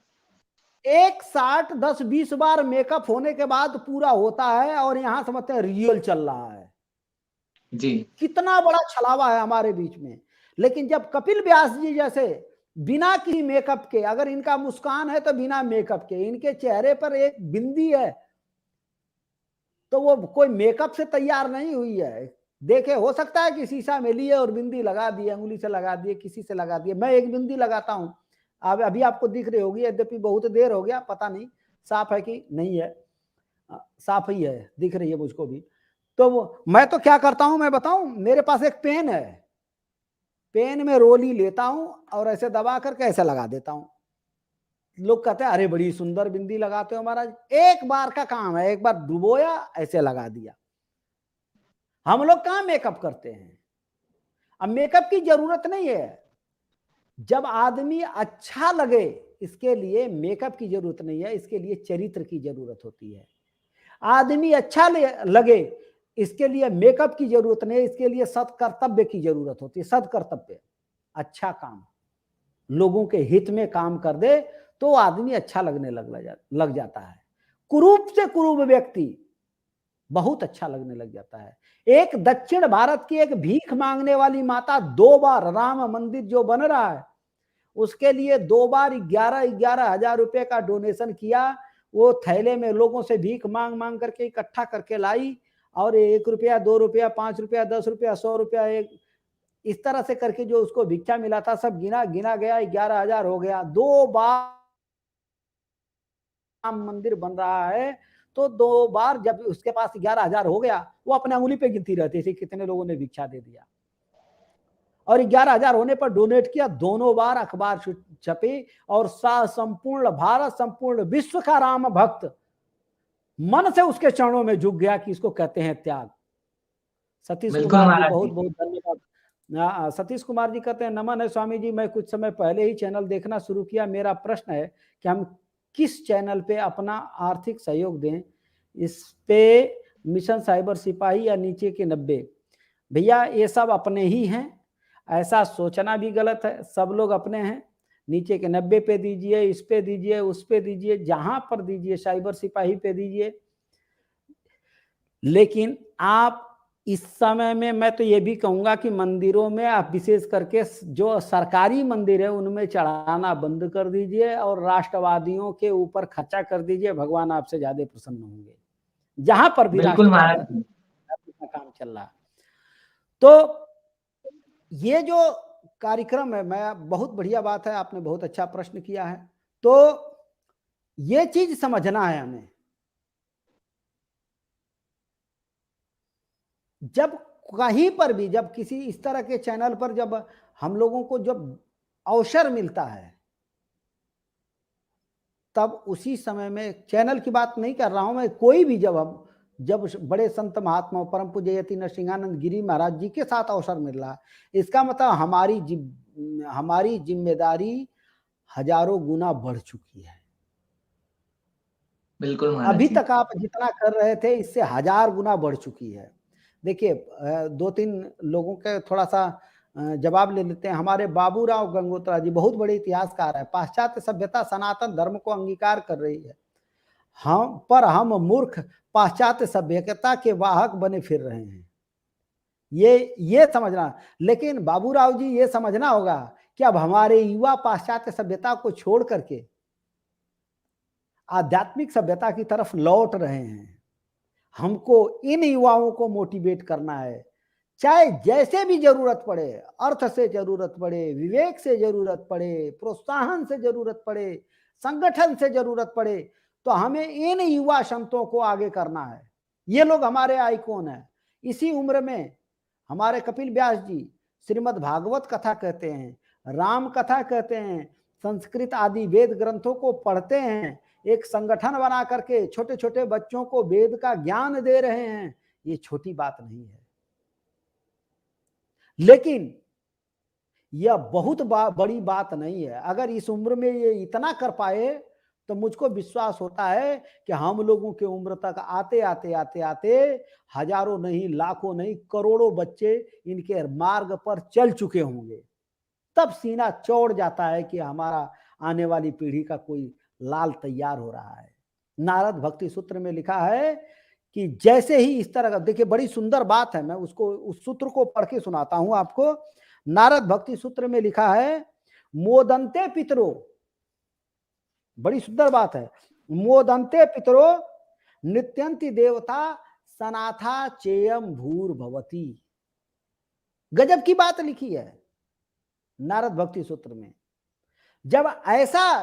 एक शॉट 10-20 बार मेकअप होने के बाद पूरा होता है, और यहां समझते हैं रियल चल रहा है। जी कितना बड़ा छलावा है हमारे बीच में। लेकिन जब कपिल व्यास जी जैसे बिना किसी मेकअप के, अगर इनका मुस्कान है तो बिना मेकअप के, इनके चेहरे पर एक बिंदी है तो वो कोई मेकअप से तैयार नहीं हुई है। देखे, हो सकता है कि शीशा में लिए और बिंदी लगा दी, अंगुली से लगा दिए, किसी से लगा दिए। मैं एक बिंदी लगाता हूं, अब अभी आपको दिख रही होगी, यद्यपि बहुत देर हो गया, पता नहीं साफ है कि नहीं है, साफ ही है, दिख रही है मुझको भी। तो मैं तो क्या करता हूं मैं बताऊं, मेरे पास एक पेन है, पेन में रोली लेता हूं और ऐसे दबा करके ऐसे लगा देता हूं। लोग कहते हैं अरे बड़ी सुंदर बिंदी लगाते हो महाराज। एक बार का काम है, एक बार डुबोया, ऐसे लगा दिया। हम लोग कहां मेकअप करते हैं, अब मेकअप की जरूरत नहीं है। जब आदमी अच्छा लगे, इसके लिए मेकअप की जरूरत नहीं है, इसके लिए चरित्र की जरूरत होती है। आदमी अच्छा लगे, इसके लिए मेकअप की जरूरत नहीं है, इसके लिए सत्कर्तव्य की जरूरत होती है। सत्कर्तव्य, अच्छा काम, लोगों के हित में काम कर दे तो आदमी अच्छा लगने लग जाता है। कुरूप से कुरूप व्यक्ति बहुत अच्छा लगने लग जाता है। एक दक्षिण भारत की एक भीख मांगने वाली माता 2 बार राम मंदिर जो बन रहा है उसके लिए 2 बार 11 हजार रुपए का डोनेशन किया। वो थैले में लोगों से भीख मांग मांग करके इकट्ठा करके लाई, और 1 रुपया, 2 रुपया, 5 रुपया, 10 रुपया, 100 रुपया, एक इस तरह से करके जो उसको भिक्षा मिला था सब गिना गया, 11,000 हो गया। 2 बार राम मंदिर बन रहा है तो 2 बार जब उसके पास 11,000 हो गया, वो अपने उंगली पे गिनती रहती थी कितने लोगों ने भिक्षा दे दिया, और 11,000 होने पर डोनेट किया। दोनों बार अखबार छपे, और संपूर्ण भारत, संपूर्ण विश्व का राम भक्त मन से उसके चरणों में झुक गया कि इसको कहते हैं त्याग। सतीश बिल्कुल कुमार जी, महाराज बहुत जी। बहुत धन्यवाद। सतीश कुमार जी कहते हैं नमन है स्वामी जी, मैं कुछ समय पहले ही चैनल देखना शुरू किया। मेरा प्रश्न है कि हम किस चैनल पे अपना आर्थिक सहयोग दें, इस पे मिशन साइबर सिपाही या नीचे के 90? भैया ये सब अपने ही हैं, ऐसा सोचना भी गलत है। सब लोग अपने हैं। नीचे के 90 पे दीजिए, इस पे दीजिए, उस पे दीजिए, जहां पर दीजिए, साइबर सिपाही पे दीजिए। लेकिन आप इस समय में, मैं तो ये भी कहूंगा कि मंदिरों में आप विशेष करके जो सरकारी मंदिर है उनमें चढ़ाना बंद कर दीजिए, और राष्ट्रवादियों के ऊपर खर्चा कर दीजिए। भगवान आपसे ज्यादा प्रसन्न होंगे, जहां पर भी बिल्कुल राष्ट्रवाद महाराज जी। का काम चल रहा है। तो ये जो कार्यक्रम है, मैं बहुत बढ़िया बात है, आपने बहुत अच्छा प्रश्न किया है। तो ये चीज समझना है हमें, जब कहीं पर भी, जब किसी इस तरह के चैनल पर जब हम लोगों को जब अवसर मिलता है, तब उसी समय में, चैनल की बात नहीं कर रहा हूं मैं, कोई भी जब बड़े संत महात्मा परम पूज्य यति नरसिंहानंद गिरी महाराज जी के साथ अवसर मिल रहा है, इसका मतलब हमारी जिम्मेदारी हजारों गुना बढ़ चुकी है। बिल्कुल महाराज अभी जी। तक आप जितना कर रहे थे, इससे 1000 गुना बढ़ चुकी है। देखिए, 2-3 लोगों के थोड़ा सा जवाब ले लेते हैं। हमारे बाबूराव गंगोत्रा जी बहुत बड़े इतिहासकार है। पाश्चात्य सभ्यता सनातन धर्म को अंगीकार कर रही है, हम मूर्ख पाश्चात्य सभ्यता के वाहक बने फिर रहे हैं। ये समझना। लेकिन बाबूराव जी, ये समझना होगा कि अब हमारे युवा पाश्चात्य सभ्यता को छोड़ करके आध्यात्मिक सभ्यता की तरफ लौट रहे हैं। हमको इन युवाओं को मोटिवेट करना है, चाहे जैसे भी जरूरत पड़े, अर्थ से जरूरत पड़े, विवेक से जरूरत पड़े, प्रोत्साहन से जरूरत पड़े, संगठन से जरूरत पड़े, तो हमें इन युवा संतों को आगे करना है। ये लोग हमारे आइकॉन है। इसी उम्र में हमारे कपिल व्यास जी श्रीमद् भागवत कथा कहते हैं, राम कथा कहते हैं, संस्कृत आदि वेद ग्रंथों को पढ़ते हैं, एक संगठन बना करके छोटे छोटे बच्चों को वेद का ज्ञान दे रहे हैं। ये छोटी बात नहीं है, लेकिन यह बहुत बड़ी बात नहीं है। अगर इस उम्र में ये इतना कर पाए, तो मुझको विश्वास होता है कि हम लोगों के उम्र तक आते आते आते आते हजारों नहीं, लाखों नहीं, करोड़ों बच्चे इनके मार्ग पर चल चुके होंगे। तब सीना चौड़ जाता है कि हमारा आने वाली पीढ़ी का कोई लाल तैयार हो रहा है। नारद भक्ति सूत्र में लिखा है कि जैसे ही इस तरह का, देखिए बड़ी सुंदर बात है, मैं उसको उस सूत्र को पढ़ के सुनाता हूं आपको। नारद भक्ति सूत्र में लिखा है, मोदंते पितरो, बड़ी सुंदर बात है, मोदंते पितरो नित्यंति देवता सनाथा चेयम भूर भवती। गजब की बात लिखी है नारद भक्ति सूत्र में। जब ऐसा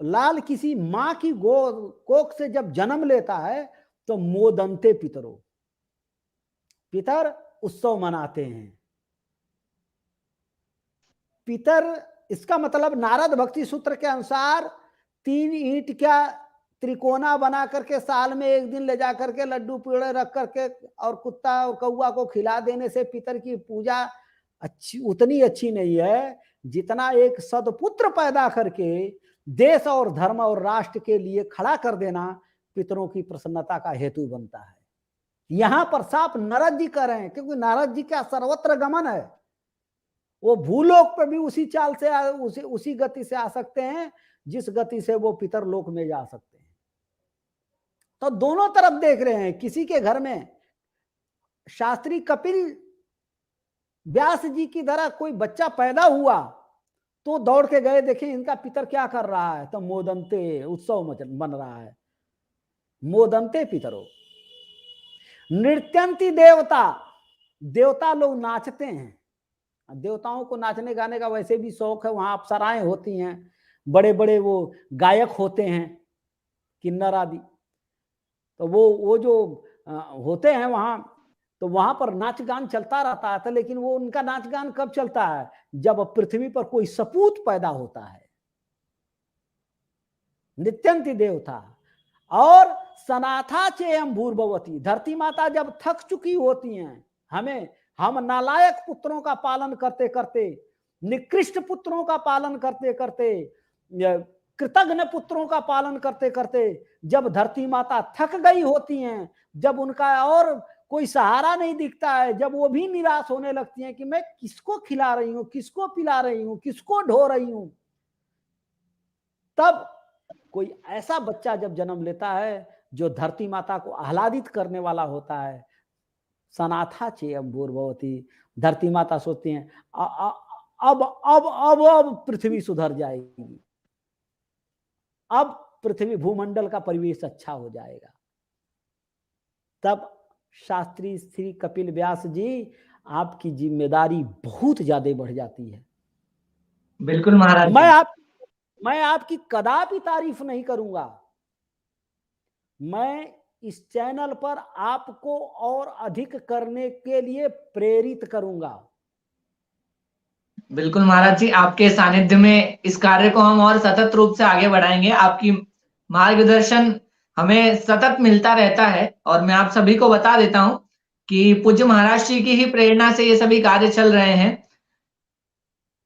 लाल किसी मां की कोख से जब जन्म लेता है, तो मोदंते पितरो, पितर उत्सव मनाते हैं। पितर, इसका मतलब नारद भक्ति सूत्र के अनुसार 3 ईंट का त्रिकोना बना करके साल में एक दिन ले जा करके लड्डू पेड़े रख करके और कुत्ता और कौआ को खिला देने से पितर की पूजा उतनी अच्छी नहीं है, जितना एक सदपुत्र पैदा करके देश और धर्म और राष्ट्र के लिए खड़ा कर देना पितरों की प्रसन्नता का हेतु बनता है। यहां पर साफ नारद जी कह रहे हैं, क्योंकि नारद जी का सर्वत्र गमन है। वो भूलोक पर भी उसी चाल से उसी गति से आ सकते हैं जिस गति से वो पितर लोक में जा सकते हैं। तो दोनों तरफ देख रहे हैं। किसी के घर में शास्त्री कपिल व्यास जी की तरह कोई बच्चा पैदा हुआ, तो दौड़ के गए, देखें इनका पितर क्या कर रहा है, तो मोदंते उत्सव बन रहा है। मोदंते पितरो नृत्यंती देवता, देवता लोग नाचते हैं। देवताओं को नाचने गाने का वैसे भी शौक है, वहां अप्सराएं होती हैं, बड़े बड़े वो गायक होते हैं, किन्नर आदि। तो वो जो होते हैं वहां, तो वहां पर नाच गान चलता रहता था। लेकिन वो उनका नाच गान कब चलता है, जब पृथ्वी पर कोई सपूत पैदा होता है। नित्यंती देवता और सनाथा चेयम भूर्भवती, धरती माता जब थक चुकी होती हैं, हम नालायक पुत्रों का पालन करते करते, निकृष्ट पुत्रों का पालन करते करते, कृतज्ञ पुत्रों का पालन करते करते जब धरती माता थक गई होती हैं, जब उनका और कोई सहारा नहीं दिखता है, जब वो भी निराश होने लगती हैं कि मैं किसको खिला रही हूं, किसको पिला रही हूं, किसको ढो रही हूं, तब कोई ऐसा बच्चा जब जन्म लेता है जो धरती माता को आह्लादित करने वाला होता है, सनाथा चेयम भूर्भवती, धरती माता सोचती हैं अब पृथ्वी सुधर जाएगी, अब पृथ्वी भूमंडल का परिवेश अच्छा हो जाएगा। तब शास्त्री श्री कपिल व्यास जी, आपकी जिम्मेदारी बहुत ज्यादा बढ़ जाती है। बिल्कुल महाराज मैं जी। मैं आपकी कदापि तारीफ नहीं करूंगा। मैं इस चैनल पर आपको और अधिक करने के लिए प्रेरित करूंगा। बिल्कुल महाराज जी, आपके सानिध्य में इस कार्य को हम और सतत रूप से आगे बढ़ाएंगे। आपकी मार्गदर्शन हमें सतत मिलता रहता है और मैं आप सभी को बता देता हूँ कि पूज्य महाराज जी की ही प्रेरणा से ये सभी कार्य चल रहे हैं।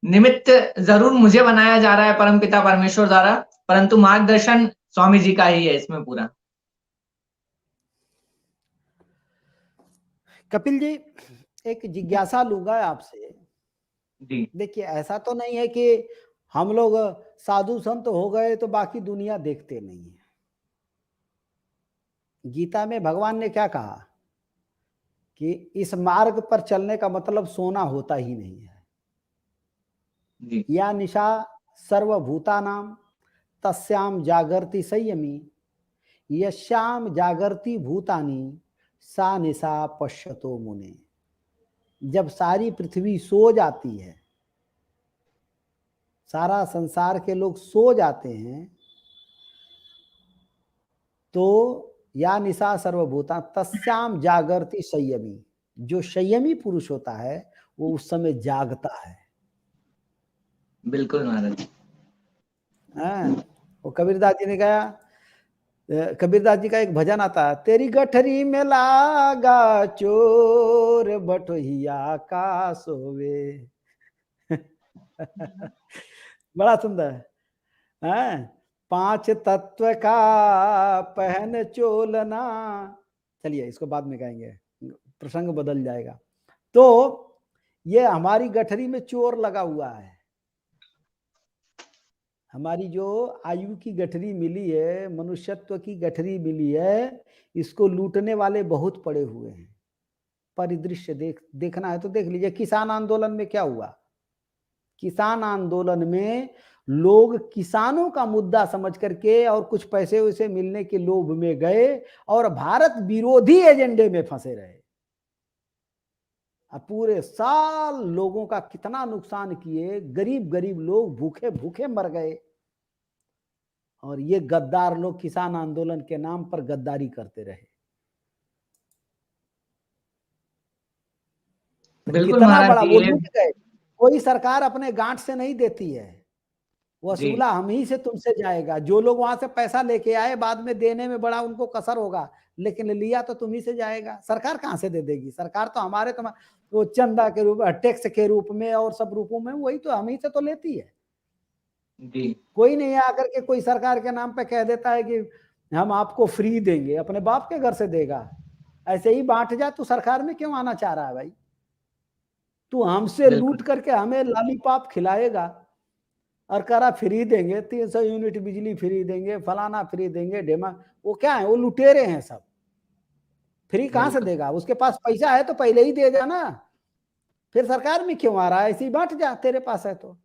निमित्त ज़रूर मुझे बनाया जा रहा है परमपिता परमेश्वर द्वारा, परंतु मार्गदर्शन स्वामी जी का ही है इसमें पूरा। कपिल जी, एक जिज्ञासा लूंगा आपसे। जी, देखिए, ऐसा तो नहीं है कि हम लोग साधु संत हो गए तो बाकी दुनिया देखते नहीं है। गीता में भगवान ने क्या कहा कि इस मार्ग पर चलने का मतलब सोना होता ही नहीं है। जी, या निशा सर्वभूतानां तस्याम जागर्ति संयमी यश्याम जागर्ति भूतानि सा निशा पश्यतो मुने। जब सारी पृथ्वी सो जाती है, सारा संसार के लोग सो जाते हैं, तो या निशा सर्वभूता तस्याम जागर्ति संयमी, जो संयमी पुरुष होता है वो उस समय जागता है। बिल्कुल महाराज जी। वो कबीरदास जी ने कहा, कबीरदास जी का एक भजन आता है, तेरी गठरी में लागा चोर बटोहिया का सोवे। बड़ा सुंदर है। पांच तत्व का पहन चोलना। चलिए इसको बाद में गाएंगे, प्रसंग बदल जाएगा। तो ये हमारी गठरी में चोर लगा हुआ है। हमारी जो आयु की गठरी मिली है, मनुष्यत्व की गठरी मिली है, इसको लूटने वाले बहुत पड़े हुए हैं। परिदृश्य देखना है तो देख लीजिए, किसान आंदोलन में क्या हुआ। किसान आंदोलन में लोग किसानों का मुद्दा समझ करके और कुछ पैसे वैसे मिलने के लोभ में गए और भारत विरोधी एजेंडे में फंसे रहे। अब पूरे साल लोगों का कितना नुकसान किए, गरीब गरीब लोग भूखे भूखे मर गए। और ये गद्दार लोग किसान आंदोलन के नाम पर गद्दारी करते रहे। बिल्कुल कितना महाराज बड़ा जी, वो ये लूट गए। कोई सरकार अपने गांठ से नहीं देती है, जी, वसूला हम ही से तुमसे जाएगा। जो लोग वहां से पैसा लेके आए, बाद में देने में बड़ा उनको कसर होगा, लेकिन लिया तो तुम ही से जाएगा। सरकार कहां से दे देगी? सरकार तो हमारे वो चंदा के रूप, टैक्स के रूप में और सब रूपों में वही तो हम ही से तो लेती है। जी, कोई नहीं आकर के कोई सरकार के नाम पे कह देता है कि हम आपको फ्री देंगे, अपने बाप के घर से देगा। ऐसे ही बांट जा, तू सरकार में क्यों आना चाह रहा है भाई? तू हमसे बिल्कुल, लूट करके हमें लॉलीपॉप खिलाएगा और करा फ्री देंगे, 300 यूनिट बिजली फ्री देंगे, फलाना फ्री देंगे, ढेमा। वो क्या है? वो लुटेरे हैं सब। फ्री कहां से बिल्कुल, देगा? उसके पास पैसा है तो पहले ही दे जाना। फिर सरकार में क्यों आ रहा है? ऐसे ही बांट जा, तेरे पास है तो।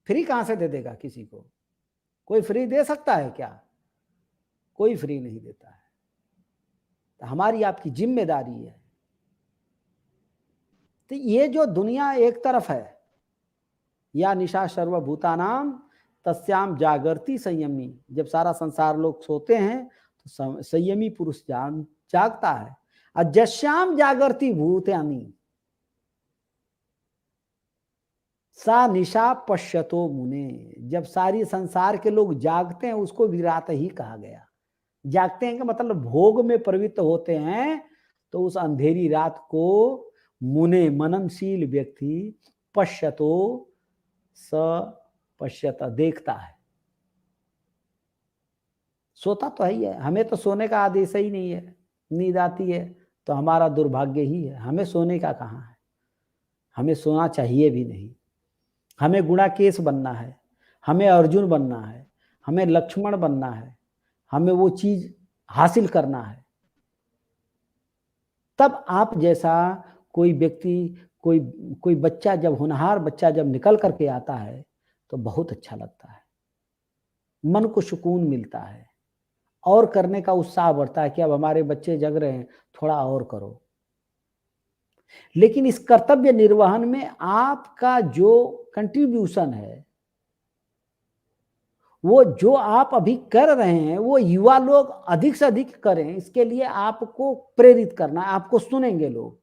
फ्री कहां से दे देगा किसी को? कोई फ्री दे सकता है क्या? कोई फ्री नहीं देता है। तो हमारी आपकी जिम्मेदारी है। तो ये जो दुनिया एक तरफ है, या निशा सर्वभूतानाम तस्याम जागृति संयमी, जब सारा संसार लोग सोते हैं तो संयमी पुरुष जागता है। और जश्याम जागृति भूतानि सा निशा पश्यतो मुने। जब सारी संसार के लोग जागते हैं, उसको भी रात ही कहा गया। जागते हैं का मतलब भोग में प्रवृत्त होते हैं, तो उस अंधेरी रात को मुने, मननशील व्यक्ति, पश्यतो स पश्यत, देखता है। सोता तो है ही है, हमें तो सोने का आदेश ही नहीं है। नींद आती है तो हमारा दुर्भाग्य ही है, हमें सोने का कहाँ है। हमें सोना चाहिए भी नहीं। हमें गुणाकेश बनना है, हमें अर्जुन बनना है, हमें लक्ष्मण बनना है, हमें वो चीज हासिल करना है। तब आप जैसा कोई व्यक्ति, कोई बच्चा, जब होनहार बच्चा जब निकल करके आता है तो बहुत अच्छा लगता है, मन को सुकून मिलता है और करने का उत्साह बढ़ता है कि अब हमारे बच्चे जग रहे हैं, थोड़ा और करो। लेकिन इस कर्तव्य निर्वहन में आपका जो कंट्रीब्यूशन है, वो जो आप अभी कर रहे हैं वो युवा लोग अधिक से अधिक करें, इसके लिए आपको प्रेरित करना, आपको सुनेंगे लोग।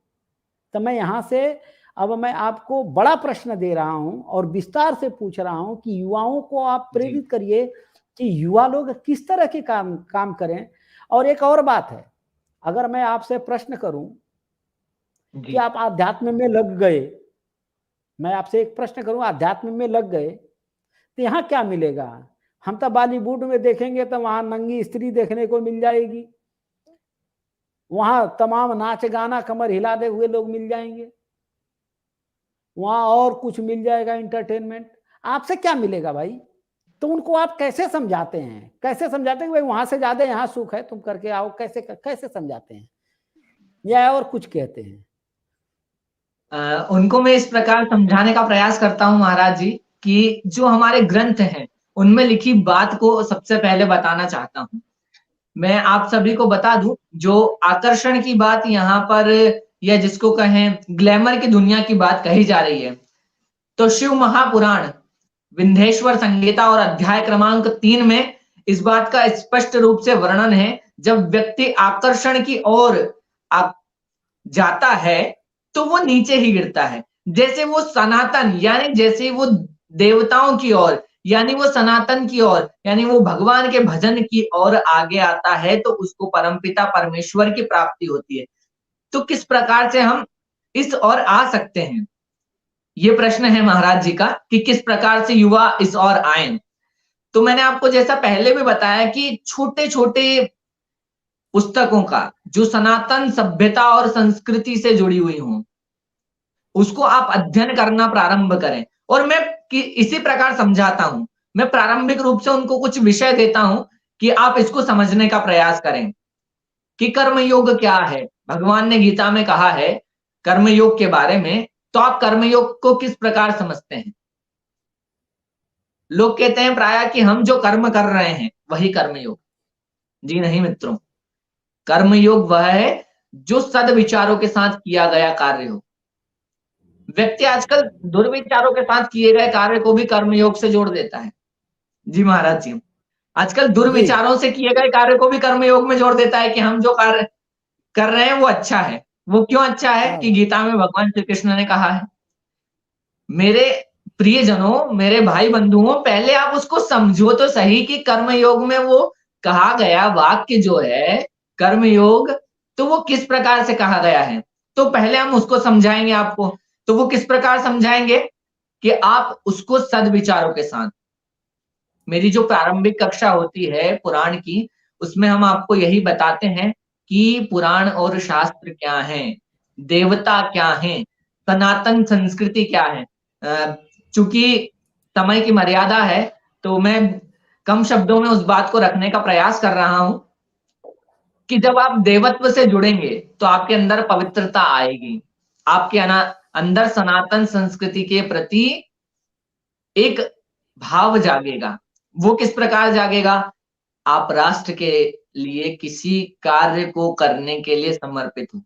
तो मैं यहाँ से अब मैं आपको बड़ा प्रश्न दे रहा हूं और विस्तार से पूछ रहा हूं कि युवाओं को आप प्रेरित करिए कि युवा लोग किस तरह के काम करें। और एक और बात है, अगर मैं आपसे प्रश्न करूं कि आप आध्यात्म में लग गए, मैं आपसे एक प्रश्न करूं, आध्यात्म में लग गए तो यहाँ क्या मिलेगा? हम तो बॉलीवुड में देखेंगे तो वहां नंगी स्त्री देखने को मिल जाएगी, वहां तमाम नाच गाना कमर हिलाते हुए लोग मिल जाएंगे, वहां और कुछ मिल जाएगा एंटरटेनमेंट। आपसे क्या मिलेगा भाई? तो उनको आप कैसे समझाते हैं, कैसे समझाते हैं कि भाई वहां से ज्यादा यहाँ सुख है, तुम करके आओ? कैसे कैसे समझाते हैं या और कुछ कहते हैं? उनको मैं इस प्रकार समझाने का प्रयास करता हूं महाराज जी कि जो हमारे ग्रंथ हैं उनमें लिखी बात को सबसे पहले बताना चाहता हूं। मैं आप सभी को बता दूं, जो आकर्षण की बात यहाँ पर या जिसको कहें ग्लैमर की दुनिया की बात कही जा रही है, तो शिव महापुराण विंध्येश्वर संहिता और अध्याय क्रमांक 3 में इस बात का स्पष्ट रूप से वर्णन है। जब व्यक्ति आकर्षण की ओर जाता है तो वो नीचे ही गिरता है। जैसे वो सनातन यानी जैसे वो देवताओं की ओर यानी वो सनातन की ओर यानी वो भगवान के भजन की ओर आगे आता है तो उसको परमपिता परमेश्वर की प्राप्ति होती है। तो किस प्रकार से हम इस ओर आ सकते हैं, ये प्रश्न है महाराज जी का कि किस प्रकार से युवा इस ओर आए। तो मैंने आपको जैसा पहले भी बताया कि छोटे छोटे पुस्तकों का जो सनातन सभ्यता और संस्कृति से जुड़ी हुई हों उसको आप अध्ययन करना प्रारंभ करें। और मैं इसी प्रकार समझाता हूं, मैं प्रारंभिक रूप से उनको कुछ विषय देता हूं कि आप इसको समझने का प्रयास करें कि कर्मयोग क्या है। भगवान ने गीता में कहा है कर्मयोग के बारे में, तो आप कर्मयोग को किस प्रकार समझते हैं? लोग कहते हैं प्रायः कि हम जो कर्म कर रहे हैं वही कर्मयोग। जी नहीं मित्रों, कर्मयोग वह है जो सद्विचारों के साथ किया गया कार्य हो। व्यक्ति आजकल दुर्विचारों के साथ किए गए कार्य को भी कर्मयोग से जोड़ देता है। जी महाराज जी, आजकल दुर्विचारों से किए गए कार्य को भी कर्मयोग में जोड़ देता है कि हम जो कार्य कर रहे हैं वो अच्छा है। वो क्यों अच्छा है? कि गीता में भगवान श्री कृष्ण ने कहा है। मेरे प्रियजनों, मेरे भाई बंधुओं, पहले आप उसको समझो तो सही कि कर्मयोग में वो कहा गया वाक्य जो है कर्मयोग, तो वो किस प्रकार से कहा गया है। तो पहले हम उसको समझाएंगे आपको। तो वो किस प्रकार समझाएंगे कि आप उसको सद्विचारों के साथ, मेरी जो प्रारंभिक कक्षा होती है पुराण की, उसमें हम आपको यही बताते हैं कि पुराण और शास्त्र क्या हैं, देवता क्या हैं, सनातन संस्कृति क्या है। चूंकि समय की मर्यादा है तो मैं कम शब्दों में उस बात को रखने का प्रयास कर रहा हूं कि जब आप देवत्व से जुड़ेंगे तो आपके अंदर पवित्रता आएगी, आपके अंदर सनातन संस्कृति के प्रति एक भाव जागेगा। वो किस प्रकार जागेगा? आप राष्ट्र के लिए किसी कार्य को करने के लिए समर्पित हो।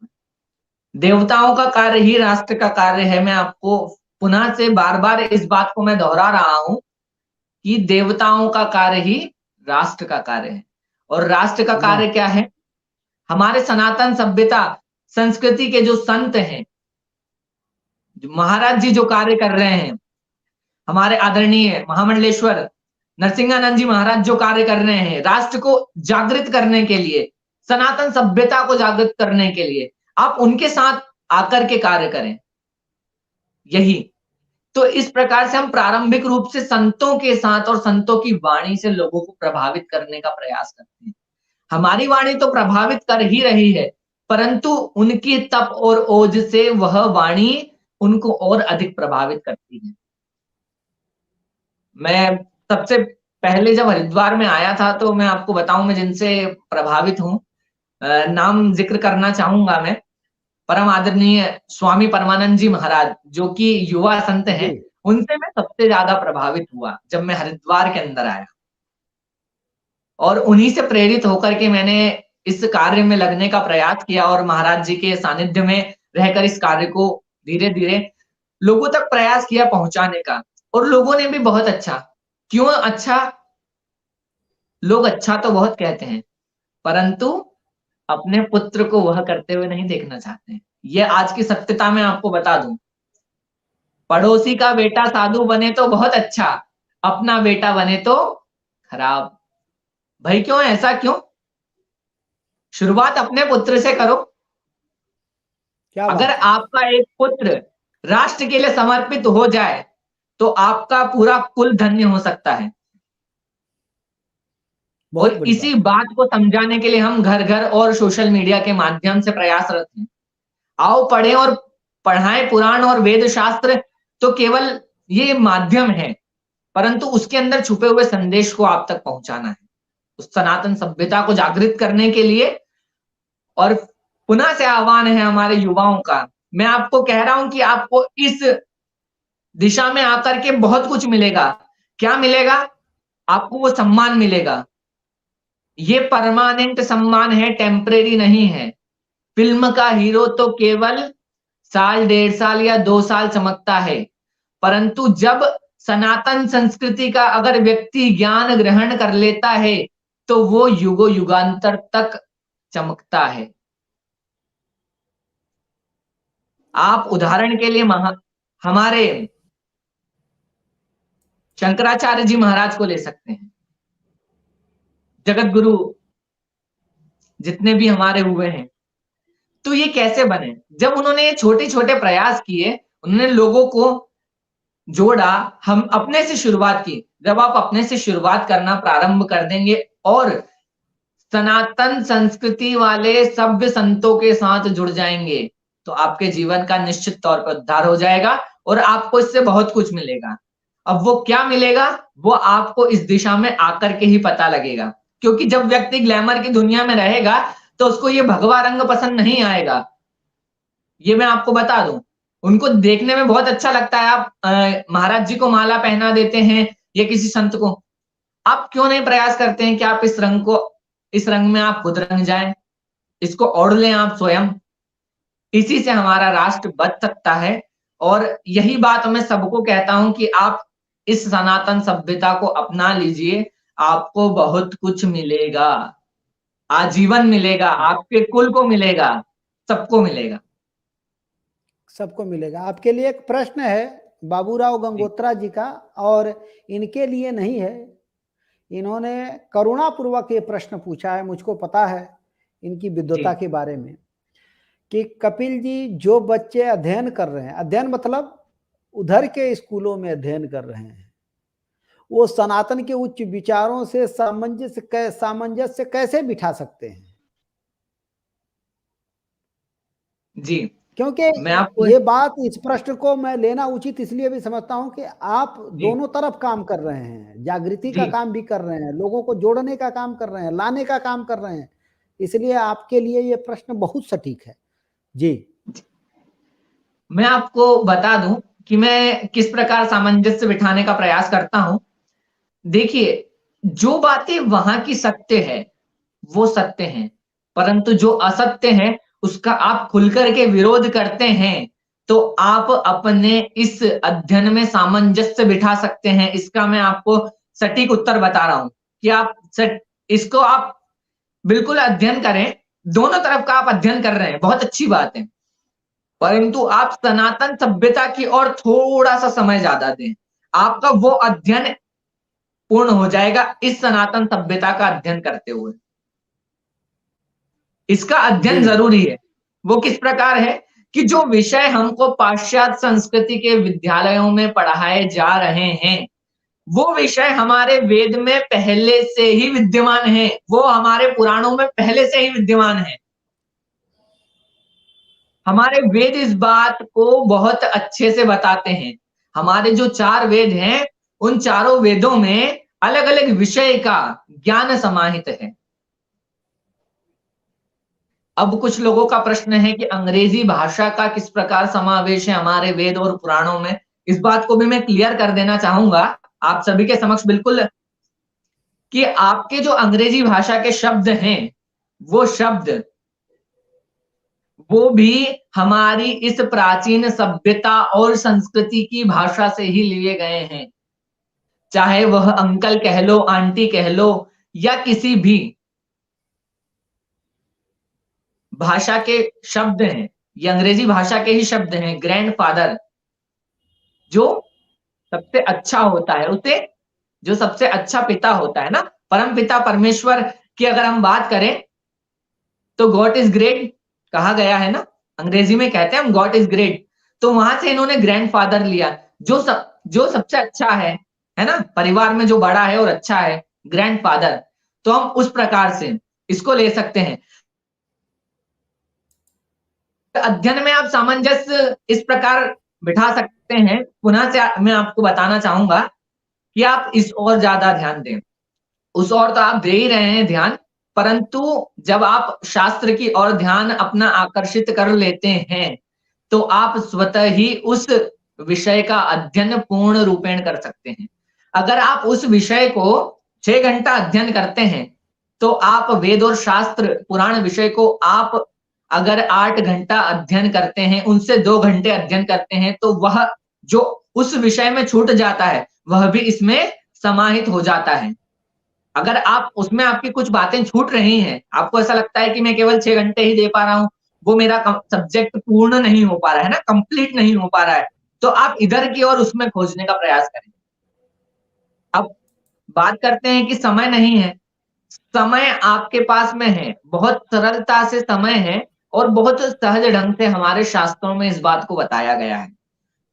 देवताओं का कार्य ही राष्ट्र का कार्य है। मैं आपको पुनः से बार बार इस बात को मैं दोहरा रहा हूं कि देवताओं का कार्य ही राष्ट्र का कार्य है। और राष्ट्र का कार्य क्या है? हमारे सनातन सभ्यता संस्कृति के जो संत हैं, महाराज जी जो कार्य कर रहे हैं, हमारे आदरणीय महामंडलेश्वर नरसिंहानंद जी महाराज जो कार्य कर रहे हैं राष्ट्र को जागृत करने के लिए, सनातन सभ्यता को जागृत करने के लिए, आप उनके साथ आकर के कार्य करें। यही तो इस प्रकार से हम प्रारंभिक रूप से संतों के साथ और संतों की वाणी से लोगों को प्रभावित करने का प्रयास करते हैं। हमारी वाणी तो प्रभावित कर ही रही है, परंतु उनकी तप और ओज से वह वाणी उनको और अधिक प्रभावित करती है। मैं सबसे पहले जब हरिद्वार में आया था तो मैं आपको बताऊं मैं जिनसे प्रभावित हूं, नाम जिक्र करना चाहूंगा मैं, परम आदरणीय स्वामी परमानंद जी महाराज जो कि युवा संत हैं, उनसे मैं सबसे ज्यादा प्रभावित हुआ जब मैं हरिद्वार के अंदर आया। और उन्हीं से प्रेरित होकर के मैंने इस कार्य में लगने का प्रयास किया और महाराज जी के सानिध्य में रहकर इस कार्य को धीरे धीरे लोगों तक प्रयास किया पहुंचाने का। और लोगों ने भी बहुत अच्छा। क्यों अच्छा? लोग अच्छा तो बहुत कहते हैं, परंतु अपने पुत्र को वह करते हुए नहीं देखना चाहते हैं। ये आज की सत्यता मैं आपको बता दूं। पड़ोसी का बेटा साधु बने तो बहुत अच्छा, अपना बेटा बने तो खराब। भाई क्यों, ऐसा क्यों? शुरुआत अपने पुत्र से करो। क्या अगर बात है, आपका एक पुत्र राष्ट्र के लिए समर्पित हो जाए तो आपका पूरा कुल धन्य हो सकता है। बहुत और बड़ी इसी बात है। बात को समझाने के लिए हम घर घर और सोशल मीडिया के माध्यम से प्रयासरत हैं। आओ पढ़ें और पढ़ाएं पुराण और वेद शास्त्र। तो केवल ये माध्यम है, परंतु उसके अंदर छुपे हुए संदेश को आप तक पहुंचाना है, उस सनातन सभ्यता को जागृत करने के लिए। और पुनः से आह्वान है हमारे युवाओं का। मैं आपको कह रहा हूं कि आपको इस दिशा में आकर के बहुत कुछ मिलेगा। क्या मिलेगा? आपको वो सम्मान मिलेगा। ये परमानेंट सम्मान है, टेम्परेरी नहीं है। फिल्म का हीरो तो केवल साल, 1.5 साल या 2 साल चमकता है, परंतु जब सनातन संस्कृति का अगर व्यक्ति ज्ञान ग्रहण कर लेता है तो वो युगो युगांतर तक चमकता है। आप उदाहरण के लिए हमारे शंकराचार्य जी महाराज को ले सकते हैं। जगत गुरु जितने भी हमारे हुए हैं, तो ये कैसे बने? जब उन्होंने ये छोटे छोटे प्रयास किए, उन्होंने लोगों को जोड़ा, हम अपने से शुरुआत की। जब आप अपने से शुरुआत करना प्रारंभ कर देंगे और सनातन संस्कृति वाले सभ्य संतों के साथ जुड़ जाएंगे, तो आपके जीवन का निश्चित तौर पर उद्धार हो जाएगा और आपको इससे बहुत कुछ मिलेगा। अब वो क्या मिलेगा, वो आपको इस दिशा में आकर के ही पता लगेगा। क्योंकि जब व्यक्ति ग्लैमर की दुनिया में रहेगा तो उसको ये भगवा रंग पसंद नहीं आएगा। ये मैं आपको बता दूं। उनको देखने में बहुत अच्छा लगता है, आप महाराज जी को माला पहना देते हैं या किसी संत को। आप क्यों नहीं प्रयास करते हैं कि आप इस रंग में आप खुद रंग जाएं, इसको ओढ़ लें आप स्वयं। इसी से हमारा राष्ट्र बच सकता है। और यही बात मैं सबको कहता हूं कि आप इस सनातन सभ्यता को अपना लीजिए, आपको बहुत कुछ मिलेगा, आजीवन मिलेगा, आपके कुल को मिलेगा, सबको मिलेगा। सबको मिलेगा। आपके लिए एक प्रश्न है बाबूराव गंगोत्रा जी का, और इनके लिए नहीं है, इन्होंने करुणापूर्वक ये प्रश्न पूछा है। मुझको पता है इनकी विद्वता के बारे में कि कपिल जी, जो बच्चे अध्ययन कर रहे हैं, अध्ययन मतलब उधर के स्कूलों में अध्ययन कर रहे हैं, वो सनातन के उच्च विचारों से सामंजस्य कैसे बिठा सकते हैं? जी, क्योंकि मैं आपको ये बात, इस प्रश्न को मैं लेना उचित इसलिए भी समझता हूं कि आप दोनों तरफ काम कर रहे हैं, जागृति का काम भी कर रहे हैं, लोगों को जोड़ने का काम कर रहे हैं, लाने का काम कर रहे हैं, इसलिए आपके लिए ये प्रश्न बहुत सटीक है। जी, मैं आपको बता दूं कि मैं किस प्रकार सामंजस्य बिठाने का प्रयास करता हूं। देखिए, जो बातें वहां की सत्य है वो सत्य हैं, परंतु जो असत्य है उसका आप खुलकर के विरोध करते हैं, तो आप अपने इस अध्ययन में सामंजस्य बिठा सकते हैं। इसका मैं आपको सटीक उत्तर बता रहा हूं कि इसको आप बिल्कुल अध्ययन करें। दोनों तरफ का आप अध्ययन कर रहे हैं, बहुत अच्छी बात है, परंतु आप सनातन सभ्यता की ओर थोड़ा सा समय ज्यादा दें, आपका वो अध्ययन पूर्ण हो जाएगा इस सनातन सभ्यता का अध्ययन करते हुए। इसका अध्ययन जरूरी है। वो किस प्रकार है कि जो विषय हमको पाश्चात्य संस्कृति के विद्यालयों में पढ़ाए जा रहे हैं, वो विषय हमारे वेद में पहले से ही विद्यमान है, वो हमारे पुराणों में पहले से ही विद्यमान है। हमारे वेद इस बात को बहुत अच्छे से बताते हैं। हमारे जो 4 वेद हैं, उन चारों वेदों में अलग अलग विषय का ज्ञान समाहित है। अब कुछ लोगों का प्रश्न है कि अंग्रेजी भाषा का किस प्रकार समावेश है हमारे वेद और पुराणों में। इस बात को भी मैं क्लियर कर देना चाहूंगा आप सभी के समक्ष, बिल्कुल, कि आपके जो अंग्रेजी भाषा के शब्द हैं, वो शब्द वो भी हमारी इस प्राचीन सभ्यता और संस्कृति की भाषा से ही लिए गए हैं। चाहे वह अंकल कह लो, आंटी कह लो, या किसी भी भाषा के शब्द हैं, ये अंग्रेजी भाषा के ही शब्द हैं। ग्रैंडफादर जो सबसे अच्छा होता है, उसे जो सबसे अच्छा पिता होता है ना, परम पिता परमेश्वर की अगर हम बात करें तो गॉड इज ग्रेट कहा गया है ना, अंग्रेजी में कहते हैं हम गॉड इज ग्रेट। तो वहां से इन्होंने ग्रैंडफादर लिया, जो सबसे अच्छा है ना, परिवार में जो बड़ा है और अच्छा है, ग्रैंडफादर। तो हम उस प्रकार से इसको ले सकते हैं। अध्ययन में आप सामंजस्य इस प्रकार बिठा सकते हैं। पुनः से मैं आपको बताना चाहूंगा कि आप इस और ज्यादा ध्यान दें। उस और तो आप दे ही रहे हैं ध्यान, परंतु जब आप शास्त्र की ओर ध्यान अपना आकर्षित कर लेते हैं, तो आप स्वतः ही उस विषय का अध्ययन पूर्ण रूपेण कर सकते हैं। अगर आप उस विषय को 6 घंटा अध्ययन करते हैं, तो आप वेद और शास्त्र पुराण विषय को आप अगर 8 घंटा अध्ययन करते हैं, उनसे 2 घंटे अध्ययन करते हैं, तो वह जो उस विषय में छूट जाता है, वह भी इसमें समाहित हो जाता है। अगर आप उसमें आपकी कुछ बातें छूट रही हैं, आपको ऐसा लगता है कि मैं केवल 6 घंटे ही दे पा रहा हूँ, वो मेरा सब्जेक्ट पूर्ण नहीं हो पा रहा है ना, कंप्लीट नहीं हो पा रहा है, तो आप इधर की ओर उसमें खोजने का प्रयास करें। अब बात करते हैं कि समय नहीं है। समय आपके पास में है, बहुत सरलता से समय है और बहुत सहज ढंग से हमारे शास्त्रों में इस बात को बताया गया है।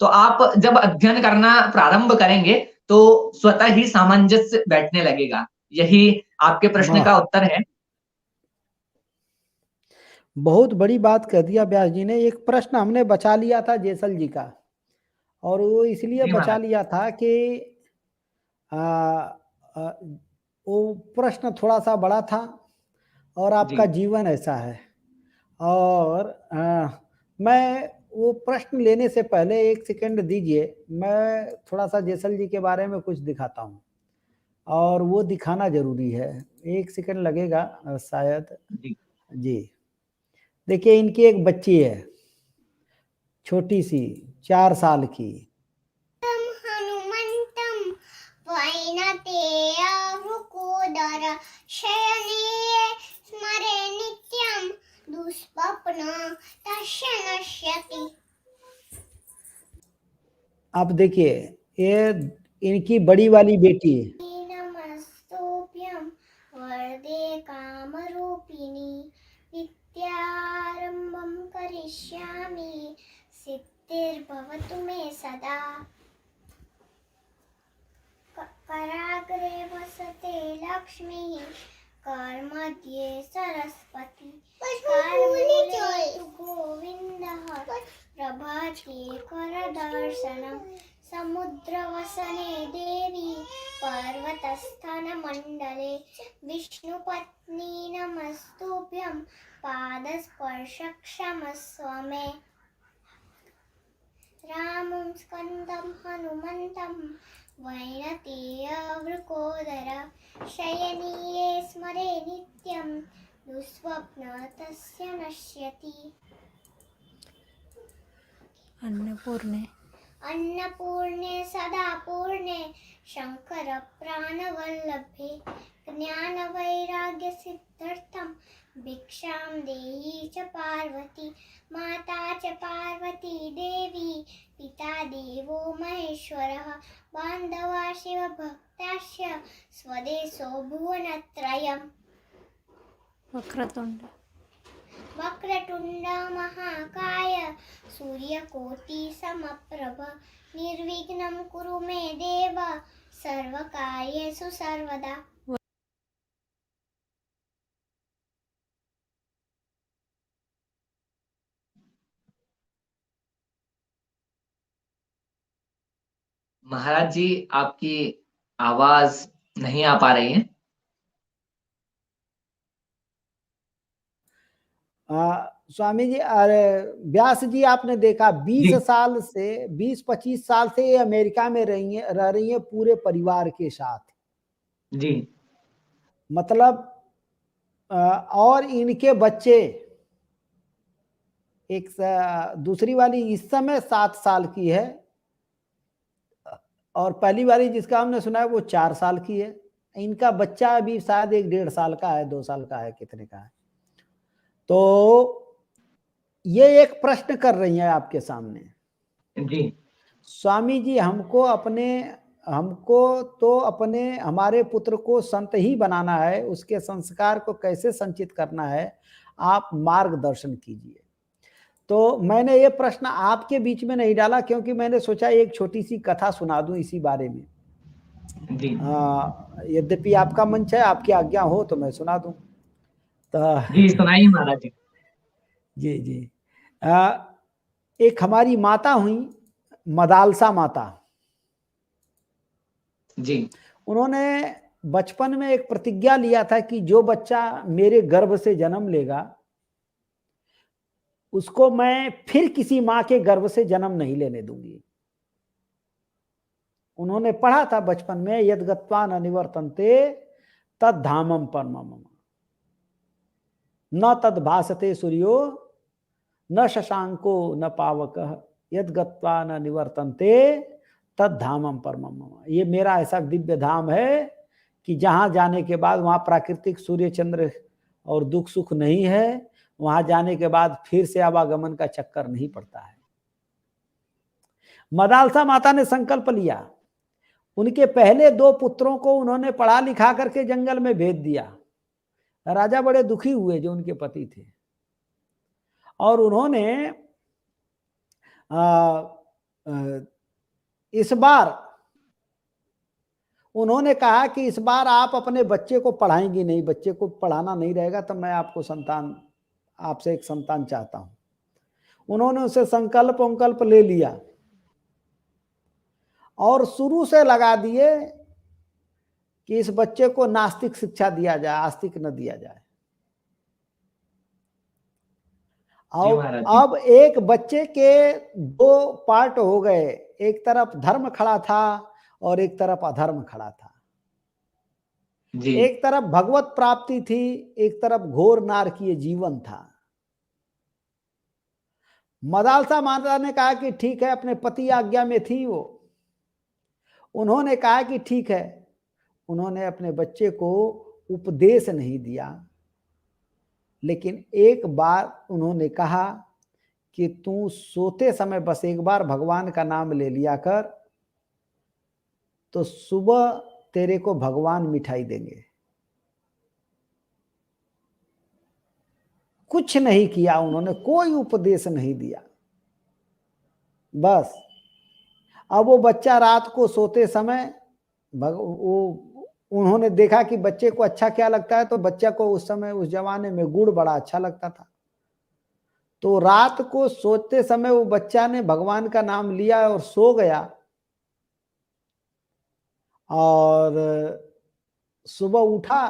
तो आप जब अध्ययन करना प्रारंभ करेंगे, तो स्वतः ही सामंजस्य बैठने लगेगा। यही आपके प्रश्न का उत्तर है। बहुत बड़ी बात कह दिया व्यास जी ने। एक प्रश्न हमने बचा लिया था जेसल जी का, और वो इसलिए जी बचा महाराज। लिया था कि आ, वो प्रश्न थोड़ा सा बड़ा था और आपका जी जीवन ऐसा है। और मैं वो प्रश्न लेने से पहले 1 सेकंड दीजिए, मैं थोड़ा सा जेसल जी के बारे में कुछ दिखाता हूँ, और वो दिखाना जरूरी है। 1 सेकंड लगेगा शायद। जी जी, देखिए इनकी एक बच्ची है, छोटी सी, 4 साल की। हनुमंतम वैनतेयवृकोदर शयने स्मरे नित्यं दुष्स्वप्न तस्य नश्यति। आप देखिए, ये इनकी बड़ी वाली बेटी है। नमस्तोभ्यं वरदे कामरूपिणी विद्यारंभं करिष्यामि सिद्धिर्भवतु मे सदा। कराग्रे वसते लक्ष्मीः करमध्ये सरस्वती करमूले तु गोविन्दः प्रभाते करदर्शनम् समुद्रवसने देवी पर्वतस्थनमण्डले विष्णुपत्नी नमस्तुभ्यं पादस्पर्शक्षमस्व मे। रामं स्कन्दं हनुमन्तं वैनतेयवृकोदर शयनीये स्मरे नित्यं दुःस्वप्न तस्य नश्यति। अन्नपूर्णे सदा पूर्णे शंकर प्राणवल्लभे ज्ञानवैराग्यसिद्ध्यर्थं भिक्षां देहि च पार्वती। माता च पार्वती देवी पिता देवो महेश्वरः बान्धवा शिवभक्ताश्च स्वदेशो भुवनत्रयम्। वक्रतुंड महाकाय सूर्यकोटि समप्रभ निर्विघ्नं कुरु मे देव सर्वकार्येषु सर्वदा। महाराज जी, आपकी आवाज नहीं आ पा रही है। स्वामी जी, अरे व्यास जी, आपने देखा 20 जी साल से 20-25 साल से ये अमेरिका में रह रही है पूरे परिवार के साथ। जी मतलब और इनके बच्चे दूसरी वाली इस समय 7 साल की है और पहली वाली जिसका हमने सुना है वो 4 साल की है। इनका बच्चा अभी शायद 1-1.5 साल का है, 2 साल का है, कितने का है। तो ये एक प्रश्न कर रही हैं आपके सामने। जी स्वामी जी, हमको तो अपने हमारे पुत्र को संत ही बनाना है, उसके संस्कार को कैसे संचित करना है, आप मार्गदर्शन कीजिए। तो मैंने ये प्रश्न आपके बीच में नहीं डाला क्योंकि मैंने सोचा एक छोटी सी कथा सुना दूं इसी बारे में। जी यद्यपि आपका मंच है, आपकी आज्ञा हो तो मैं सुना दूं। तो जी सुनाइए महाराज जी। जी जी। एक हमारी माता हुई, मदालसा माता। जी उन्होंने बचपन में एक प्रतिज्ञा लिया था कि जो बच्चा मेरे गर्भ से जन्म लेगा उसको मैं फिर किसी मां के गर्भ से जन्म नहीं लेने दूंगी। उन्होंने पढ़ा था बचपन में, यद गत्वा न निवर्तन्ते तद धामम परमम न तद भासते सूर्यो न शशांको न पावकः यद गत्वा न निवर्तन्ते तद धामम परमम। ये मेरा ऐसा दिव्य धाम है कि जहां जाने के बाद वहां प्राकृतिक सूर्य चंद्र और दुख सुख नहीं है, वहां जाने के बाद फिर से आवागमन का चक्कर नहीं पड़ता है। मदालसा माता ने संकल्प लिया। उनके पहले 2 पुत्रों को उन्होंने पढ़ा लिखा करके जंगल में भेज दिया। राजा बड़े दुखी हुए जो उनके पति थे और उन्होंने इस बार उन्होंने कहा कि इस बार आप अपने बच्चे को पढ़ाएंगी नहीं, बच्चे को पढ़ाना नहीं रहेगा तो मैं आपसे एक संतान चाहता हूं। उन्होंने उसे संकल्प ले लिया और शुरू से लगा दिए कि इस बच्चे को नास्तिक शिक्षा दिया जाए, आस्तिक न दिया जाए। अब एक बच्चे के 2 पार्ट हो गए, एक तरफ धर्म खड़ा था और एक तरफ अधर्म खड़ा था। जी एक तरफ भगवत प्राप्ति थी, एक तरफ घोर नारकीय जीवन था। मदालसा माता ने कहा कि ठीक है, अपने पति आज्ञा में थी वो। उन्होंने कहा कि ठीक है। उन्होंने अपने बच्चे को उपदेश नहीं दिया, लेकिन एक बार उन्होंने कहा कि तू सोते समय बस एक बार भगवान का नाम ले लिया कर, तो सुबह तेरे को भगवान मिठाई देंगे। कुछ नहीं किया उन्होंने, कोई उपदेश नहीं दिया। बस अब वो बच्चा रात को सोते समय उन्होंने देखा कि बच्चे को अच्छा क्या लगता है, तो बच्चा को उस समय उस जमाने में गुड़ बड़ा अच्छा लगता था। तो रात को सोते समय वो बच्चा ने भगवान का नाम लिया और सो गया और सुबह उठा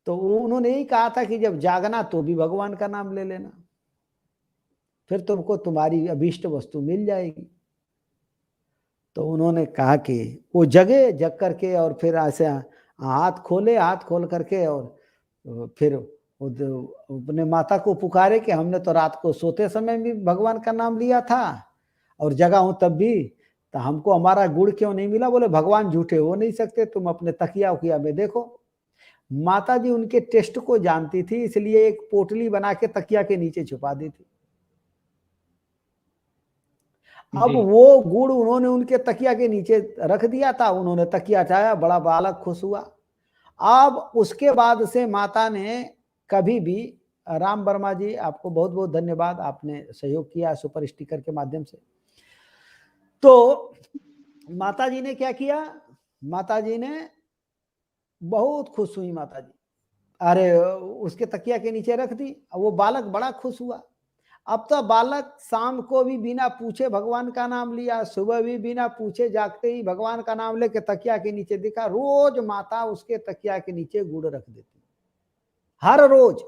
तो उन्होंने यही कहा था कि जब जागना तो भी भगवान का नाम ले लेना, फिर तुमको तुम्हारी अभीष्ट वस्तु मिल जाएगी। तो उन्होंने कहा कि वो जग करके और फिर ऐसे हाथ खोल करके और फिर अपने माता को पुकारे कि हमने तो रात को सोते समय भी भगवान का नाम लिया था और जगा हूं तब भी, तो हमको हमारा गुड़ क्यों नहीं मिला? बोले भगवान झूठे हो नहीं सकते, तुम अपने तकिया उकिया में देखो। माता जी उनके टेस्ट को जानती थी, इसलिए एक पोटली बना के तकिया के नीचे छुपा दी थी। अब वो गुड़ उन्होंने उनके तकिया के नीचे रख दिया था, उन्होंने तकिया हटाया, बड़ा बालक खुश हुआ। अब उसके बाद से माता ने कभी भी, राम वर्मा जी आपको बहुत बहुत धन्यवाद, आपने सहयोग किया सुपर स्टिकर के माध्यम से। तो माता जी ने क्या किया, माता जी ने बहुत खुश हुई माता जी, अरे उसके तकिया के नीचे रख दी। वो बालक बड़ा खुश हुआ। अब तो बालक शाम को भी बिना पूछे भगवान का नाम लिया, सुबह भी बिना पूछे जागते ही भगवान का नाम लेके तकिया के नीचे दिखा। रोज माता उसके तकिया के नीचे गुड़ रख देती, हर रोज।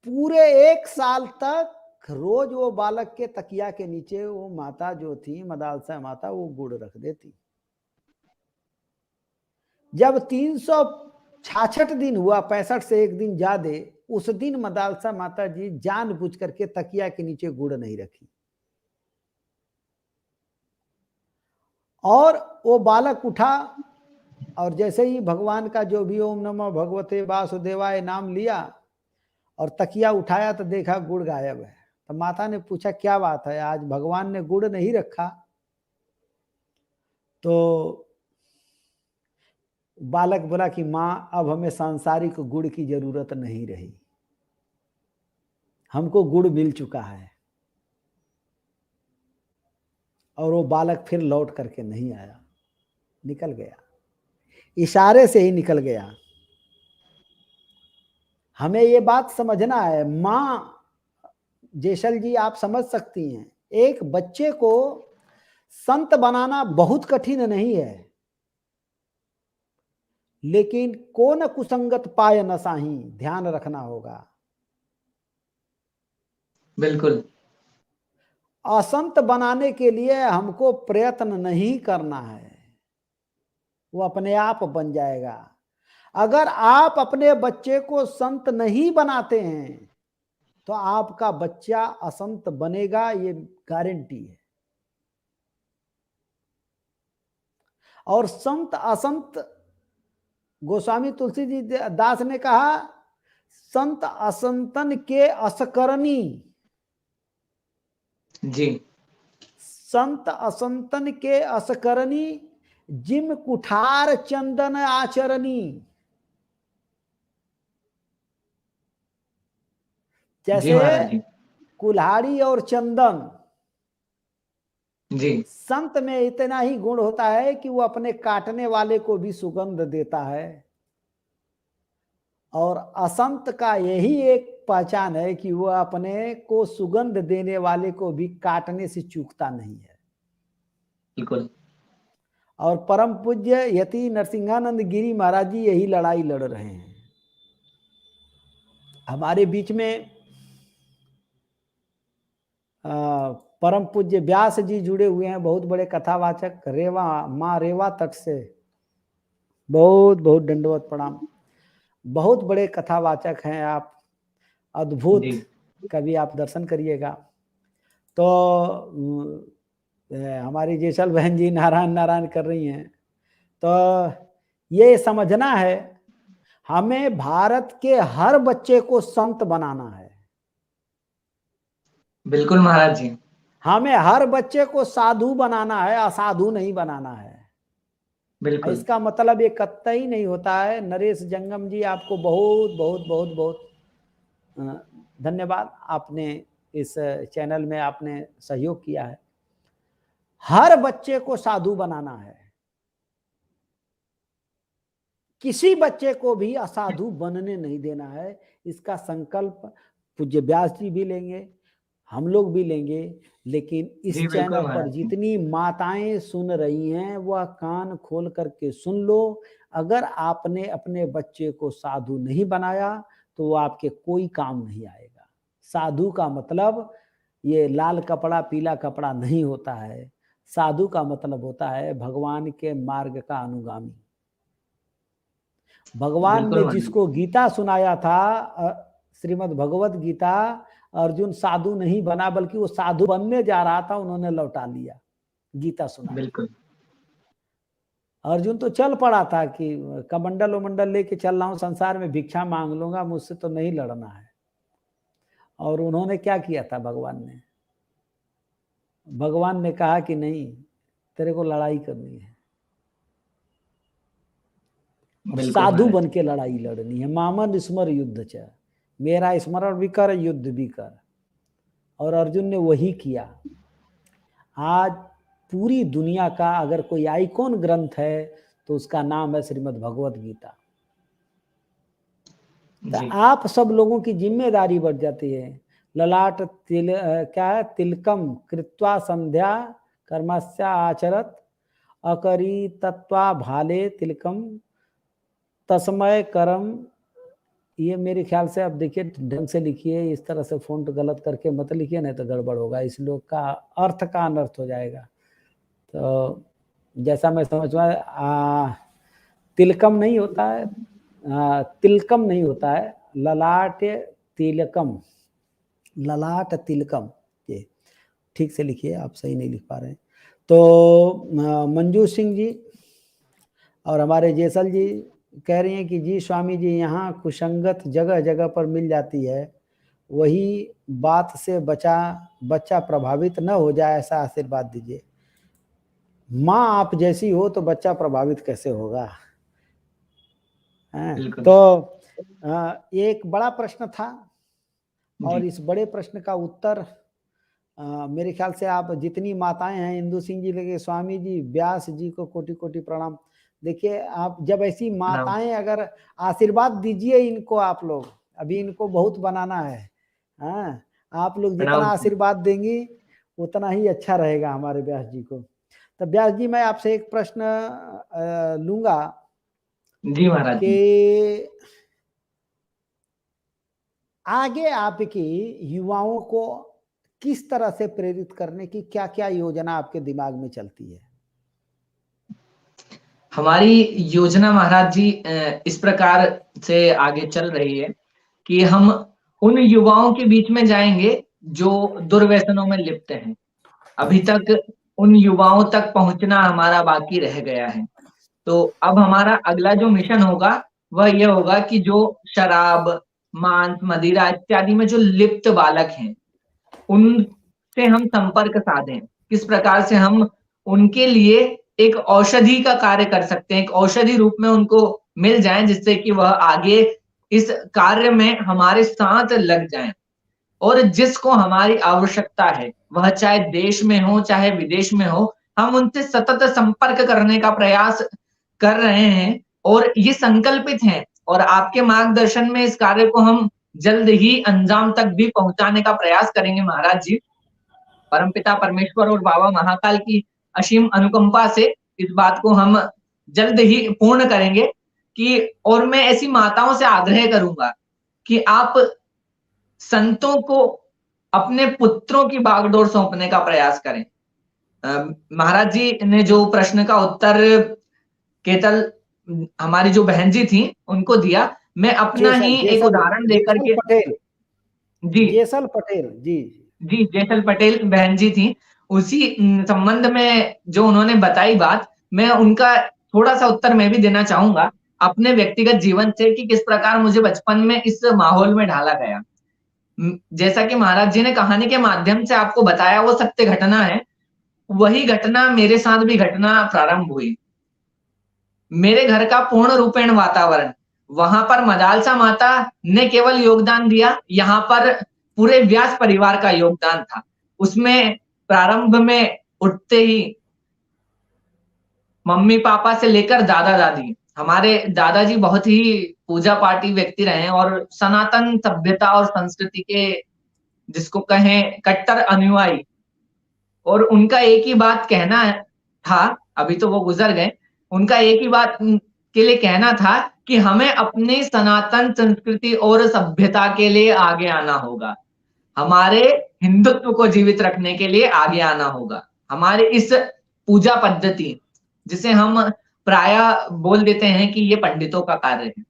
पूरे 1 साल तक रोज वो बालक के तकिया के नीचे वो माता जो थी, मदालसा माता, वो गुड़ रख देती। जब 366 दिन हुआ, 65 से एक दिन ज्यादा, उस दिन मदालसा माता जी जानबूझ करके तकिया के नीचे गुड़ नहीं रखी, और वो बालक उठा और जैसे ही भगवान का जो भी ओम नमो भगवते वासुदेवाय नाम लिया और तकिया उठाया तो देखा गुड़ गायब है। तो माता ने पूछा क्या बात है, आज भगवान ने गुड़ नहीं रखा? तो बालक बोला कि माँ, अब हमें सांसारिक गुड़ की जरूरत नहीं रही, हमको गुड़ मिल चुका है। और वो बालक फिर लौट करके नहीं आया, निकल गया, इशारे से ही निकल गया। हमें ये बात समझना है, माँ जेसल जी आप समझ सकती हैं, एक बच्चे को संत बनाना बहुत कठिन नहीं है, लेकिन को न कुसंगत पाय न साही, ध्यान रखना होगा। बिल्कुल। असंत बनाने के लिए हमको प्रयत्न नहीं करना है, वो अपने आप बन जाएगा। अगर आप अपने बच्चे को संत नहीं बनाते हैं तो आपका बच्चा असंत बनेगा, ये गारंटी है। और संत असंत, गोस्वामी तुलसी जी दास ने कहा, संत असंतन के असकरणी, जी। संत असंतन के असकरणी, जिम कुठार चंदन आचरणी। जी महाराज जैसे जी। कुल्हाड़ी और चंदन, जी। संत में इतना ही गुण होता है कि वो अपने काटने वाले को भी सुगंध देता है, और असंत का यही एक पहचान है कि वो अपने को सुगंध देने वाले को भी काटने से चूकता नहीं है। बिल्कुल। और परम पूज्य यति नरसिंहानंद गिरी महाराज जी यही लड़ाई लड़ रहे हैं। हमारे बीच में परम पूज्य व्यास जी जुड़े हुए हैं, बहुत बड़े कथावाचक, रेवा माँ रेवा तट से, बहुत बहुत दंडवत प्रणाम। बहुत बड़े कथावाचक हैं आप, अद्भुत, कभी आप दर्शन करिएगा। तो हमारी जेसल बहन जी नारायण नारायण कर रही हैं। तो ये समझना है, हमें भारत के हर बच्चे को संत बनाना है। बिल्कुल महाराज जी। हमें हर बच्चे को साधु बनाना है, असाधु नहीं बनाना है। बिल्कुल। इसका मतलब ये कतई नहीं होता है। नरेश जंगम जी, आपको बहुत बहुत बहुत बहुत धन्यवाद, आपने इस चैनल में आपने सहयोग किया है। हर बच्चे को साधु बनाना है, किसी बच्चे को भी असाधु बनने नहीं देना है। इसका संकल्प पूज्य व्यास जी भी लेंगे, हम लोग भी लेंगे। लेकिन इस जी, बिल्कुल चैनल पर महाराज जी। जितनी माताएं सुन रही हैं वह कान खोल करके सुन लो। अगर आपने अपने बच्चे को साधु नहीं बनाया तो वो आपके कोई काम नहीं आएगा। साधु का मतलब ये लाल कपड़ा पीला कपड़ा नहीं होता है। साधु का मतलब होता है भगवान के मार्ग का अनुगामी। भगवान बिल्कुल ने महाराज जी। जिसको गीता सुनाया था, श्रीमद् भगवत गीता, अर्जुन साधु नहीं बना बल्कि वो साधु बनने जा रहा था, उन्होंने लौटा लिया गीता सुना। बिल्कुल। अर्जुन तो चल पड़ा था कि कमंडल वमंडल लेके चल रहा हूं, संसार में भिक्षा मांग लूंगा, मुझसे तो नहीं लड़ना है। और उन्होंने क्या किया था, भगवान ने कहा कि नहीं, तेरे को लड़ाई करनी है, साधु बन के लड़ाई लड़नी है। मामन स्मर युद्ध च, मेरा स्मरण भी कर, युद्ध भी कर। और अर्जुन ने वही किया। आज पूरी दुनिया का अगर कोई आइकॉन ग्रंथ है तो उसका नाम है श्रीमद् भगवत गीता। तो आप सब लोगों की जिम्मेदारी बढ़ जाती है। ललाट क्या है, तिलकम कृत्वा संध्या कर्मस्या आचरत अकरी तत्वा भाले तिलकम तस्मय करम। ये मेरे ख्याल से आप देखिए, ढंग से लिखिए, इस तरह से फ़ॉन्ट गलत करके मत लिखिए, नहीं तो गड़बड़ होगा, इस श्लोक का अर्थ का अनर्थ हो जाएगा। तो जैसा मैं समझ में, तिलकम नहीं होता है, तिलकम नहीं होता है, ललाट तिलकम, ललाट तिलकम, ये ठीक से लिखिए, आप सही नहीं लिख पा रहे हैं। तो मंजू सिंह जी और हमारे जैसल जी कह रही हैं कि जी स्वामी जी, यहाँ कुसंगत जगह जगह पर मिल जाती है, वही बात से बच्चा प्रभावित न हो जाए, ऐसा आशीर्वाद दीजिए। माँ आप जैसी हो तो बच्चा प्रभावित कैसे होगा? तो एक बड़ा प्रश्न था और इस बड़े प्रश्न का उत्तर मेरे ख्याल से आप जितनी माताएं हैं, इंदु सिंह जी लेके स्वामी जी, व्यास जी को कोटि कोटि प्रणाम। देखिए, आप जब ऐसी माताएं अगर आशीर्वाद दीजिए इनको, आप लोग अभी इनको बहुत बनाना है। हाँ, आप लोग जितना आशीर्वाद देंगी उतना ही अच्छा रहेगा हमारे व्यास जी को। तो व्यास जी, मैं आपसे एक प्रश्न लूंगा जी महाराज कि आगे आपकी युवाओं को किस तरह से प्रेरित करने की क्या क्या योजना आपके दिमाग में चलती है? हमारी योजना महाराज जी इस प्रकार से आगे चल रही है कि हम उन युवाओं के बीच में जाएंगे जो दुर्व्यसनों में लिप्त हैं। अभी तक उन युवाओं तक पहुंचना हमारा बाकी रह गया है। तो अब हमारा अगला जो मिशन होगा वह यह होगा कि जो शराब, मांस, मदिरा इत्यादि में जो लिप्त बालक हैं, उनसे हम संपर्क साधें। किस प्रकार से हम उनके लिए एक औषधि का कार्य कर सकते हैं, एक औषधि रूप में उनको मिल जाएं, जिससे कि वह आगे इस कार्य में हमारे साथ लग जाएं। और जिसको हमारी आवश्यकता है, वह चाहे देश में हो चाहे विदेश में हो, हम उनसे सतत संपर्क करने का प्रयास कर रहे हैं और ये संकल्पित हैं। और आपके मार्गदर्शन में इस कार्य को हम जल्द ही अंजाम तक भी पहुंचाने का प्रयास करेंगे महाराज जी। परमपिता परमेश्वर और बाबा महाकाल की असीम अनुकंपा से इस बात को हम जल्द ही पूर्ण करेंगे। कि और मैं ऐसी माताओं से आग्रह करूंगा कि आप संतों को अपने पुत्रों की बागडोर सौंपने का प्रयास करें। महाराज जी ने जो प्रश्न का उत्तर केतल हमारी जो बहन जी थी उनको दिया, मैं अपना ही एक उदाहरण देकर के जी जैसल पटेल जी जैसल पटेल बहन जी थी, उसी संबंध में जो उन्होंने बताई बात, मैं उनका थोड़ा सा उत्तर मैं भी देना चाहूंगा अपने व्यक्तिगत जीवन से कि किस प्रकार मुझे बचपन में इस माहौल में ढाला गया। जैसा कि महाराज जी ने कहानी के माध्यम से आपको बताया, वो सत्य घटना है। वही घटना मेरे साथ भी घटना प्रारंभ हुई। मेरे घर का पूर्ण रूपेण वातावरण, वहां पर मदालसा माता ने केवल योगदान दिया, यहाँ पर पूरे व्यास परिवार का योगदान था। उसमें प्रारंभ में उठते ही मम्मी पापा से लेकर दादा दादी, हमारे दादाजी बहुत ही पूजा पाठी व्यक्ति रहे और सनातन सभ्यता और संस्कृति के जिसको कहें कट्टर अनुयायी। और उनका एक ही बात कहना था, अभी तो वो गुजर गए, उनका एक ही बात के लिए कहना था कि हमें अपनी सनातन संस्कृति और सभ्यता के लिए आगे आना होगा, हमारे हिंदुत्व को जीवित रखने के लिए आगे आना होगा। हमारे इस पूजा पद्धति, जिसे हम प्रायः बोल देते हैं कि ये पंडितों का कार्य है।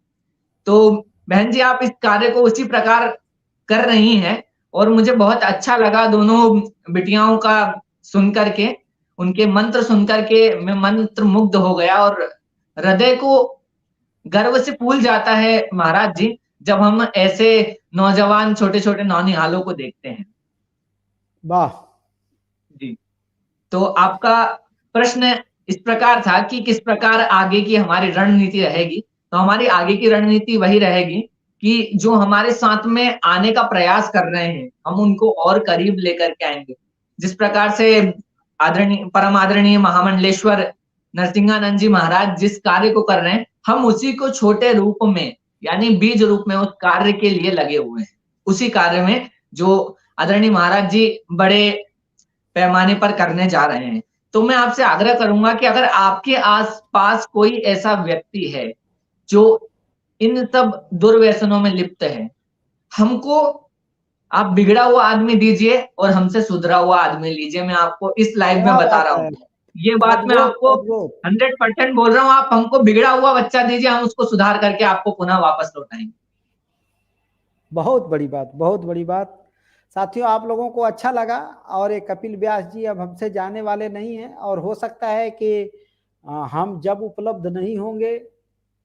तो बहन जी, आप इस कार्य को उसी प्रकार कर रही हैं और मुझे बहुत अच्छा लगा दोनों बिटियाओं का सुन करके, उनके मंत्र सुन करके मैं मंत्र मुग्ध हो गया और हृदय को गर्व से फूल जाता है महाराज जी, जब हम ऐसे नौजवान छोटे छोटे नौनिहालों को देखते हैं। वाह जी, तो आपका प्रश्न इस प्रकार था कि किस प्रकार आगे की हमारी रणनीति रहेगी। तो हमारी आगे की रणनीति वही रहेगी कि जो हमारे साथ में आने का प्रयास कर रहे हैं, हम उनको और करीब लेकर के आएंगे। जिस प्रकार से परम आदरणीय महामंडलेश्वर नरसिंहानंद जी महाराज जिस कार्य को कर रहे हैं, हम उसी को छोटे रूप में यानी बीज रूप में उस कार्य के लिए लगे हुए हैं। उसी कार्य में जो आदरणीय महाराज जी बड़े पैमाने पर करने जा रहे हैं। तो मैं आपसे आग्रह करूंगा कि अगर आपके आसपास कोई ऐसा व्यक्ति है जो इन सब दुर्व्यसनों में लिप्त है, हमको आप बिगड़ा हुआ आदमी दीजिए और हमसे सुधरा हुआ आदमी लीजिए। मैं आपको इस लाइव में बता रहा हूँ, ये बात मैं आपको 100% बोल रहा हूँ। आप हमको बिगड़ा हुआ बच्चा दीजिए, हम उसको सुधार करके आपको पुनः वापस लौटाएंगे। बहुत बड़ी बात, बहुत बड़ी बात। साथियों, आप लोगों को अच्छा लगा और ये कपिल व्यास जी अब हमसे जाने वाले नहीं हैं और हो सकता है कि हम जब उपलब्ध नहीं होंगे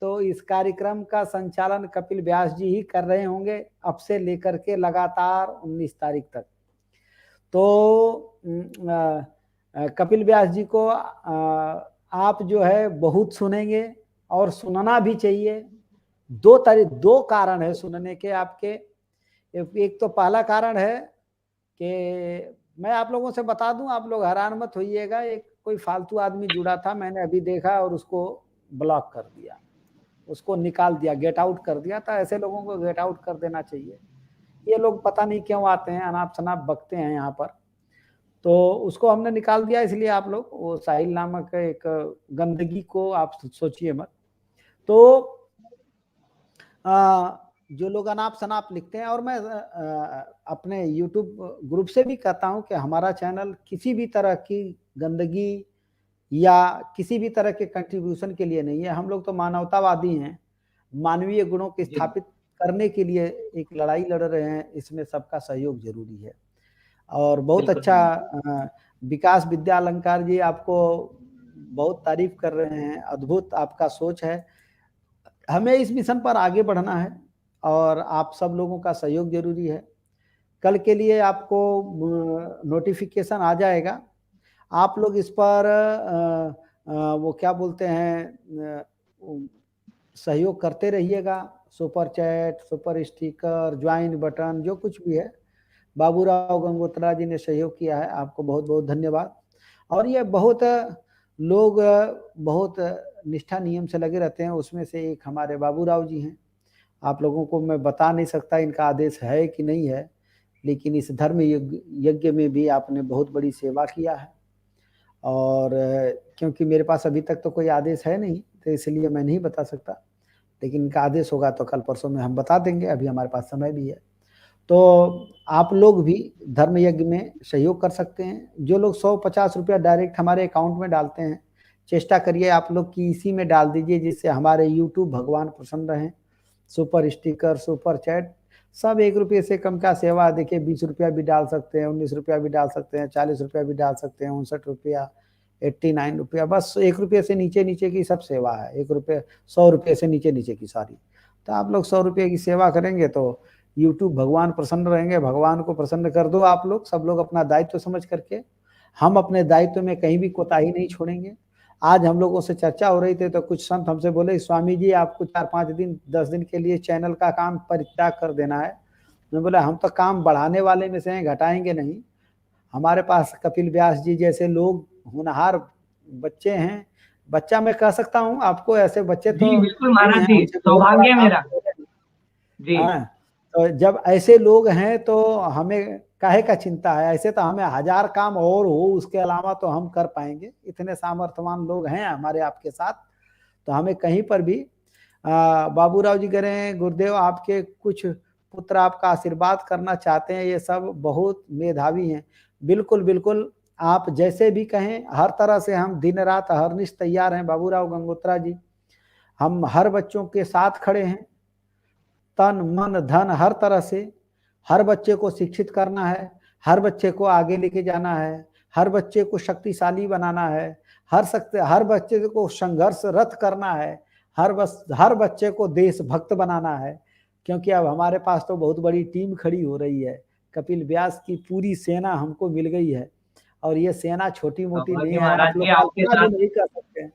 तो इस कार्यक्रम का संचालन कपिल व्यास जी ही कर रहे होंगे अब से लेकर के लगातार 19 तारीख तक। तो कपिल व्यास जी को आप जो है बहुत सुनेंगे और सुनना भी चाहिए। दो कारण है सुनने के आपके। एक तो पहला कारण है कि मैं आप लोगों से बता दूं, आप लोग हैरान मत होइएगा, एक कोई फालतू आदमी जुड़ा था, मैंने अभी देखा और उसको ब्लॉक कर दिया, उसको निकाल दिया, गेट आउट कर दिया। था ऐसे लोगों को गेट आउट कर देना चाहिए। ये लोग पता नहीं क्यों आते हैं, अनाप शनाप बकते हैं यहाँ पर, तो उसको हमने निकाल दिया। इसलिए आप लोग वो साहिल नामक एक गंदगी को आप सोचिए मत। तो जो लोग अनाप शनाप लिखते हैं, और मैं अपने YouTube ग्रुप से भी कहता हूं कि हमारा चैनल किसी भी तरह की गंदगी या किसी भी तरह के कंट्रीब्यूशन के लिए नहीं है। हम लोग तो मानवतावादी हैं, मानवीय गुणों को स्थापित करने के लिए एक लड़ाई लड़ रहे हैं, इसमें सबका सहयोग जरूरी है। और बहुत अच्छा विकास विद्या अलंकार जी आपको बहुत तारीफ कर रहे हैं, अद्भुत आपका सोच है। हमें इस मिशन पर आगे बढ़ना है और आप सब लोगों का सहयोग जरूरी है। कल के लिए आपको नोटिफिकेशन आ जाएगा, आप लोग इस पर वो क्या बोलते हैं सहयोग करते रहिएगा। Super chat, super sticker, join button, जो कुछ भी है, बाबूराव गंगोत्रा जी ने सहयोग किया है, आपको बहुत बहुत धन्यवाद। और ये बहुत लोग बहुत निष्ठा नियम से लगे रहते हैं, उसमें से एक हमारे बाबूराव जी हैं। आप लोगों को मैं बता नहीं सकता इनका आदेश है कि नहीं है, लेकिन इस धर्म यज्ञ में भी आपने बहुत बड़ी सेवा किया है। और क्योंकि मेरे पास अभी तक तो कोई आदेश है नहीं, तो इसलिए मैं नहीं बता सकता, लेकिन इनका आदेश होगा तो कल परसों में हम बता देंगे, अभी हमारे पास समय भी है। तो आप लोग भी धर्म यज्ञ में सहयोग कर सकते हैं। जो लोग 150 रुपया डायरेक्ट हमारे अकाउंट में डालते हैं, चेष्टा करिए आप लोग की इसी में डाल दीजिए, जिससे हमारे YouTube भगवान प्रसन्न रहें। सुपर स्टिकर, सुपर चैट सब 1 रुपये से कम का सेवा। देखिए 20 रुपया भी डाल सकते हैं, 19 रुपया भी डाल सकते हैं, 40 रुपया भी डाल सकते हैं, 59 रुपया, 89 रुपया, बस 1 रुपये से नीचे की सब सेवा है। 1 रुपये 100 रुपये से नीचे की सारी। तो आप लोग 100 रुपये की सेवा करेंगे तो YouTube भगवान प्रसन्न रहेंगे। भगवान को प्रसन्न कर दो आप लोग, सब लोग अपना दायित्व समझ करके। हम अपने दायित्व में कहीं भी कोताही नहीं छोड़ेंगे। आज हम लोगों से चर्चा हो रही थी तो कुछ संत हमसे बोले, स्वामी जी आपको 4-5 दिन 10 दिन के लिए चैनल का काम परित्याग कर देना है। मैं बोला हम तो काम बढ़ाने वाले में से हैं, घटाएंगे नहीं। हमारे पास कपिल व्यास जी जैसे लोग होनहार बच्चे हैं। बच्चा मैं कह सकता हूँ आपको, ऐसे बच्चे तो बिल्कुल महाराज जी, सौभाग्य मेरा जी। तो जब ऐसे लोग हैं तो हमें काहे का चिंता है। ऐसे तो हमें 1000 काम और हो, उसके अलावा तो हम कर पाएंगे। इतने सामर्थ्यवान लोग हैं हमारे आपके साथ, तो हमें कहीं पर भी बाबूराव जी कह रहे हैं, गुरुदेव आपके कुछ पुत्र आपका आशीर्वाद करना चाहते हैं, ये सब बहुत मेधावी हैं। बिल्कुल बिल्कुल, आप जैसे भी कहें, हर तरह से हम दिन रात अहरनिश तैयार हैं। बाबूराव गंगोत्रा जी, हम हर बच्चों के साथ खड़े हैं, तन मन धन हर तरह से। हर बच्चे को शिक्षित करना है, हर बच्चे को आगे लेके जाना है, हर बच्चे को शक्तिशाली बनाना है, हर बच्चे को संघर्षरत करना है, हर बच्चे को देशभक्त बनाना है। क्योंकि अब हमारे पास तो बहुत बड़ी टीम खड़ी हो रही है, कपिल व्यास की पूरी सेना हमको मिल गई है। और ये सेना छोटी मोटी नहीं है, आप लोग कल्पना भी नहीं कर सकते हैं।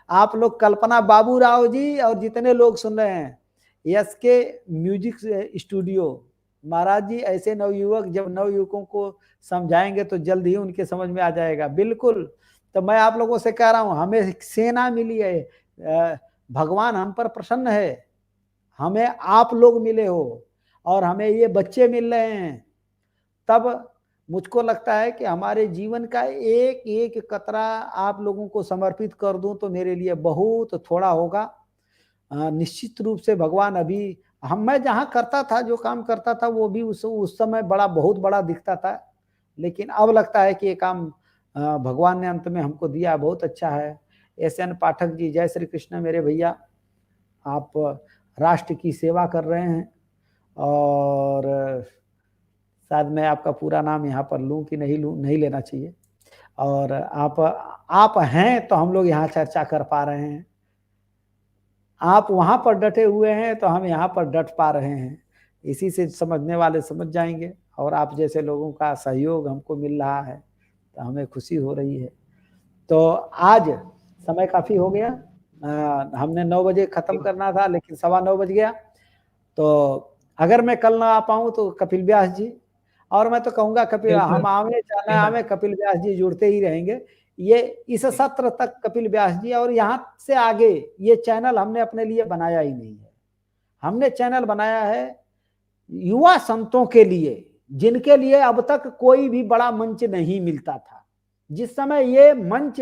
आप लोग कल्पना, बाबूराव जी और जितने लोग सुन रहे हैं, SK म्यूजिक स्टूडियो, महाराज जी ऐसे नवयुवक जब नवयुवकों को समझाएंगे तो जल्द ही उनके समझ में आ जाएगा। बिल्कुल, तो मैं आप लोगों से कह रहा हूं, हमें सेना मिली है, भगवान हम पर प्रसन्न है, हमें आप लोग मिले हो और हमें ये बच्चे मिल रहे हैं। तब मुझको लगता है कि हमारे जीवन का एक एक कतरा आप लोगों को समर्पित कर दूं तो मेरे लिए बहुत थोड़ा होगा। निश्चित रूप से भगवान अभी मैं जहाँ करता था, जो काम करता था, वो भी उस समय बहुत बड़ा दिखता था, लेकिन अब लगता है कि ये काम भगवान ने अंत में हमको दिया, बहुत अच्छा है। SN पाठक जी, जय श्री कृष्ण मेरे भैया, आप राष्ट्र की सेवा कर रहे हैं और शायद मैं आपका पूरा नाम यहाँ पर लूँ कि नहीं लूँ, नहीं लेना चाहिए। और आप हैं तो हम लोग यहाँ चर्चा कर पा रहे हैं। आप वहाँ पर डटे हुए हैं तो हम यहाँ पर डट पा रहे हैं। इसी से समझने वाले समझ जाएँगे, और आप जैसे लोगों का सहयोग हमको मिल रहा है तो हमें खुशी हो रही है। तो आज समय काफ़ी हो गया। हमने 9 बजे खत्म करना था, लेकिन 9:15 बज गया। तो अगर मैं कल ना आ पाऊँ तो कपिल व्यास जी, और मैं तो कहूँगा बिल्कुल हम आवे चाहे ना आवे, कपिल व्यास जी जुड़ते ही रहेंगे। ये इस सत्र तक कपिल व्यास जी, और यहाँ से आगे ये चैनल हमने अपने लिए बनाया ही नहीं है। हमने चैनल बनाया है युवा संतों के लिए, जिनके लिए अब तक कोई भी बड़ा मंच नहीं मिलता था। जिस समय ये मंच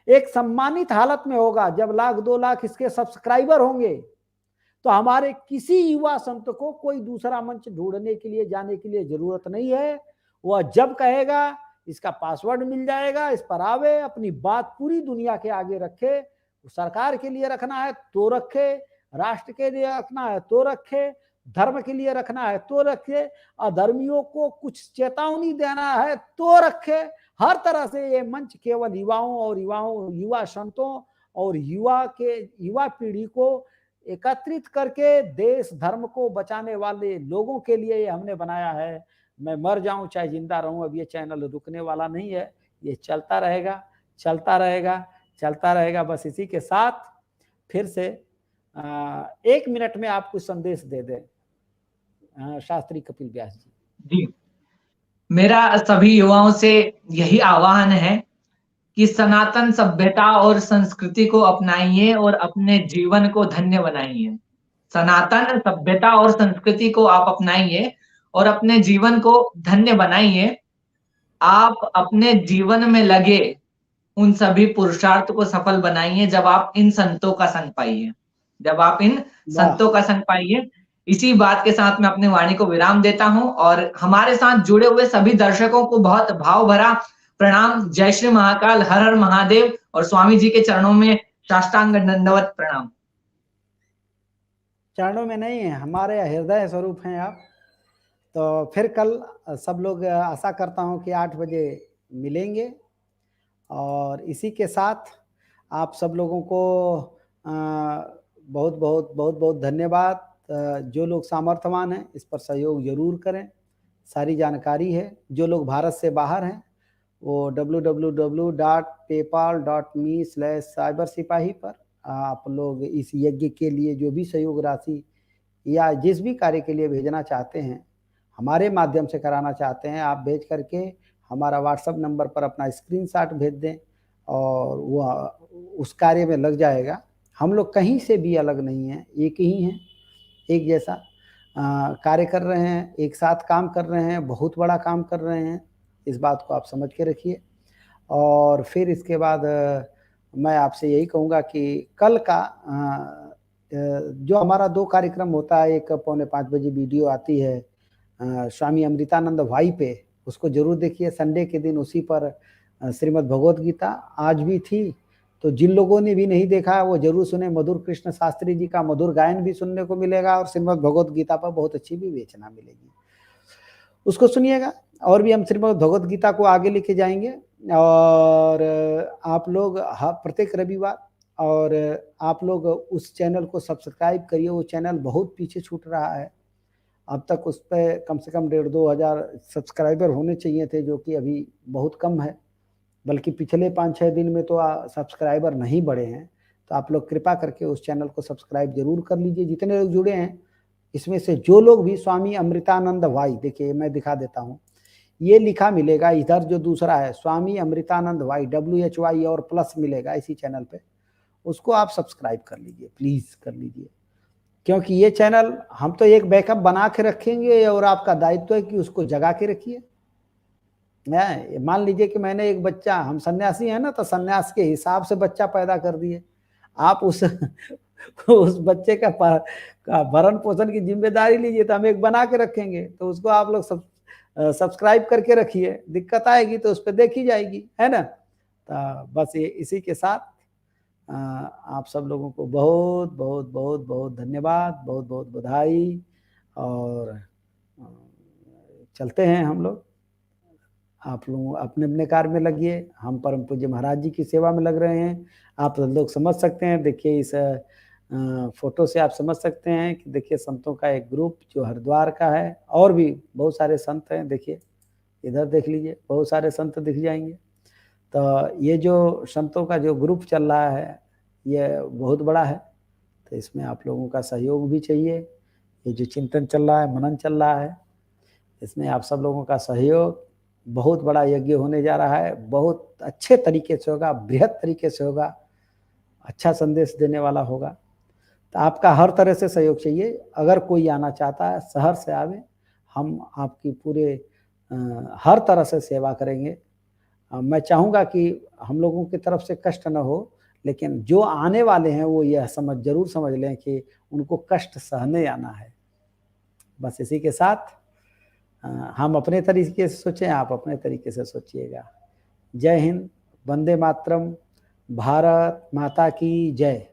एक सम्मानित हालत में होगा, जब 1 लाख 2 लाख इसके सब्सक्राइबर होंगे, तो हमारे किसी युवा संत को कोई दूसरा मंच ढूंढने के लिए, जाने के लिए जरूरत नहीं है। वह जब कहेगा इसका पासवर्ड मिल जाएगा, इस पर आवे, अपनी बात पूरी दुनिया के आगे रखे। सरकार के लिए रखना है तो रखे, राष्ट्र के लिए रखना है तो रखे, धर्म के लिए रखना है तो रखे, अधर्मियों को कुछ चेतावनी देना है तो रखे। हर तरह से ये मंच केवल युवाओं और युवा संतों और युवा पीढ़ी को एकत्रित करके देश धर्म को बचाने वाले लोगों के लिए ये हमने बनाया है। मैं मर जाऊं चाहे जिंदा रहूं, अब ये चैनल रुकने वाला नहीं है। ये चलता रहेगा, चलता रहेगा, चलता रहेगा। बस इसी के साथ फिर से 1 मिनट में आप कुछ संदेश दे दें, शास्त्री कपिल व्यास जी। जी, मेरा सभी युवाओं से यही आह्वान है कि सनातन सभ्यता और संस्कृति को अपनाइए और अपने जीवन को धन्य बनाइए। सनातन सभ्यता और संस्कृति को आप अपनाइए और अपने जीवन को धन्य बनाइए। आप अपने जीवन में लगे उन सभी पुरुषार्थ को सफल बनाइए जब आप इन संतों का संग पाइए। जब आप इन संतों का संग पाइए। इसी बात के साथ मैं अपनी वाणी को विराम देता हूँ और हमारे साथ जुड़े हुए सभी दर्शकों को बहुत भाव भरा प्रणाम। जय श्री महाकाल, हर हर महादेव, और स्वामी जी के चरणों में साष्टांग दंडवत प्रणाम। चरणों में नहीं है, हमारे हृदय स्वरूप हैं आप। तो फिर कल सब लोग आशा करता हूँ कि 8 बजे मिलेंगे। और इसी के साथ आप सब लोगों को बहुत बहुत बहुत बहुत धन्यवाद। जो लोग सामर्थ्यवान हैं इस पर सहयोग जरूर करें। सारी जानकारी है। जो लोग भारत से बाहर हैं वो www.paypal.me/cybersipahi पर आप लोग इस यज्ञ के लिए जो भी सहयोग राशि या जिस भी कार्य के लिए भेजना चाहते हैं, हमारे माध्यम से कराना चाहते हैं, आप भेज करके हमारा व्हाट्सएप नंबर पर अपना स्क्रीनशॉट भेज दें और वह उस कार्य में लग जाएगा। हम लोग कहीं से भी अलग नहीं हैं, एक ही हैं, एक जैसा कार्य कर रहे हैं, एक साथ काम कर रहे हैं, बहुत बड़ा काम कर रहे हैं। इस बात को आप समझ के रखिए। और फिर इसके बाद मैं आपसे यही कहूँगा कि कल का जो हमारा 2 कार्यक्रम होता है, एक 4:45 बजे वीडियो आती है स्वामी अमृतानंद भाई पे, उसको जरूर देखिए। संडे के दिन उसी पर श्रीमद् भगवत गीता आज भी थी, तो जिन लोगों ने भी नहीं देखा वो जरूर सुने। मधुर कृष्ण शास्त्री जी का मधुर गायन भी सुनने को मिलेगा और श्रीमद् भगवत गीता पर बहुत अच्छी भी विवेचना मिलेगी, उसको सुनिएगा। और भी हम श्रीमद् भगवत गीता को आगे लेके जाएंगे। और आप लोग प्रत्येक रविवार, और आप लोग उस चैनल को सब्सक्राइब करिए। वो चैनल बहुत पीछे छूट रहा है। अब तक उस पर कम से कम 1,500-2 हज़ार सब्सक्राइबर होने चाहिए थे, जो कि अभी बहुत कम है। बल्कि पिछले 5-6 दिन में तो सब्सक्राइबर नहीं बढ़े हैं। तो आप लोग कृपा करके उस चैनल को सब्सक्राइब जरूर कर लीजिए। जितने लोग जुड़े हैं इसमें से जो लोग भी स्वामी अमृतानंद भाई, देखिए मैं दिखा देता हूँ, ये लिखा मिलेगा इधर, जो दूसरा है स्वामी अमृतानंद भाई WHY और प्लस मिलेगा इसी चैनल पे, उसको आप सब्सक्राइब कर लीजिए, प्लीज कर लीजिए। क्योंकि ये चैनल हम तो एक बैकअप बना के रखेंगे और आपका दायित्व है कि उसको जगा के रखिए। मान लीजिए कि मैंने एक बच्चा, हम सन्यासी हैं ना, तो सन्यास के हिसाब से बच्चा पैदा कर दिए। आप उस बच्चे का भरण पोषण की जिम्मेदारी लीजिए, तो हम एक बना के रखेंगे, तो उसको आप लोग सब्सक्राइब करके रखिए। दिक्कत आएगी तो उस पर देखी जाएगी, है ना। तो बस ये इसी के साथ आप सब लोगों को बहुत बहुत बहुत बहुत धन्यवाद, बहुत बहुत बधाई। और चलते हैं हम लोग। आप लोग अपने अपने कार्य में लगिए, हम परम पूज्य महाराज जी की सेवा में लग रहे हैं। आप लोग समझ सकते हैं, देखिए इस फोटो से आप समझ सकते हैं कि देखिए संतों का एक ग्रुप जो हरिद्वार का है, और भी बहुत सारे संत हैं। देखिए इधर देख लीजिए, बहुत सारे संत दिख जाएंगे। तो ये जो संतों का जो ग्रुप चल रहा है ये बहुत बड़ा है, तो इसमें आप लोगों का सहयोग भी चाहिए। ये जो चिंतन चल रहा है, मनन चल रहा है, इसमें आप सब लोगों का सहयोग, बहुत बड़ा यज्ञ होने जा रहा है, बहुत अच्छे तरीके से होगा, बृहद तरीके से होगा, अच्छा संदेश देने वाला होगा। तो आपका हर तरह से सहयोग चाहिए। अगर कोई आना चाहता है शहर से आवे, हम आपकी पूरे हर तरह से सेवा करेंगे। मैं चाहूँगा कि हम लोगों की तरफ से कष्ट न हो, लेकिन जो आने वाले हैं वो यह जरूर समझ लें कि उनको कष्ट सहने आना है। बस इसी के साथ हम अपने तरीके से सोचें, आप अपने तरीके से सोचिएगा। जय हिंद, वंदे मातरम, भारत माता की जय।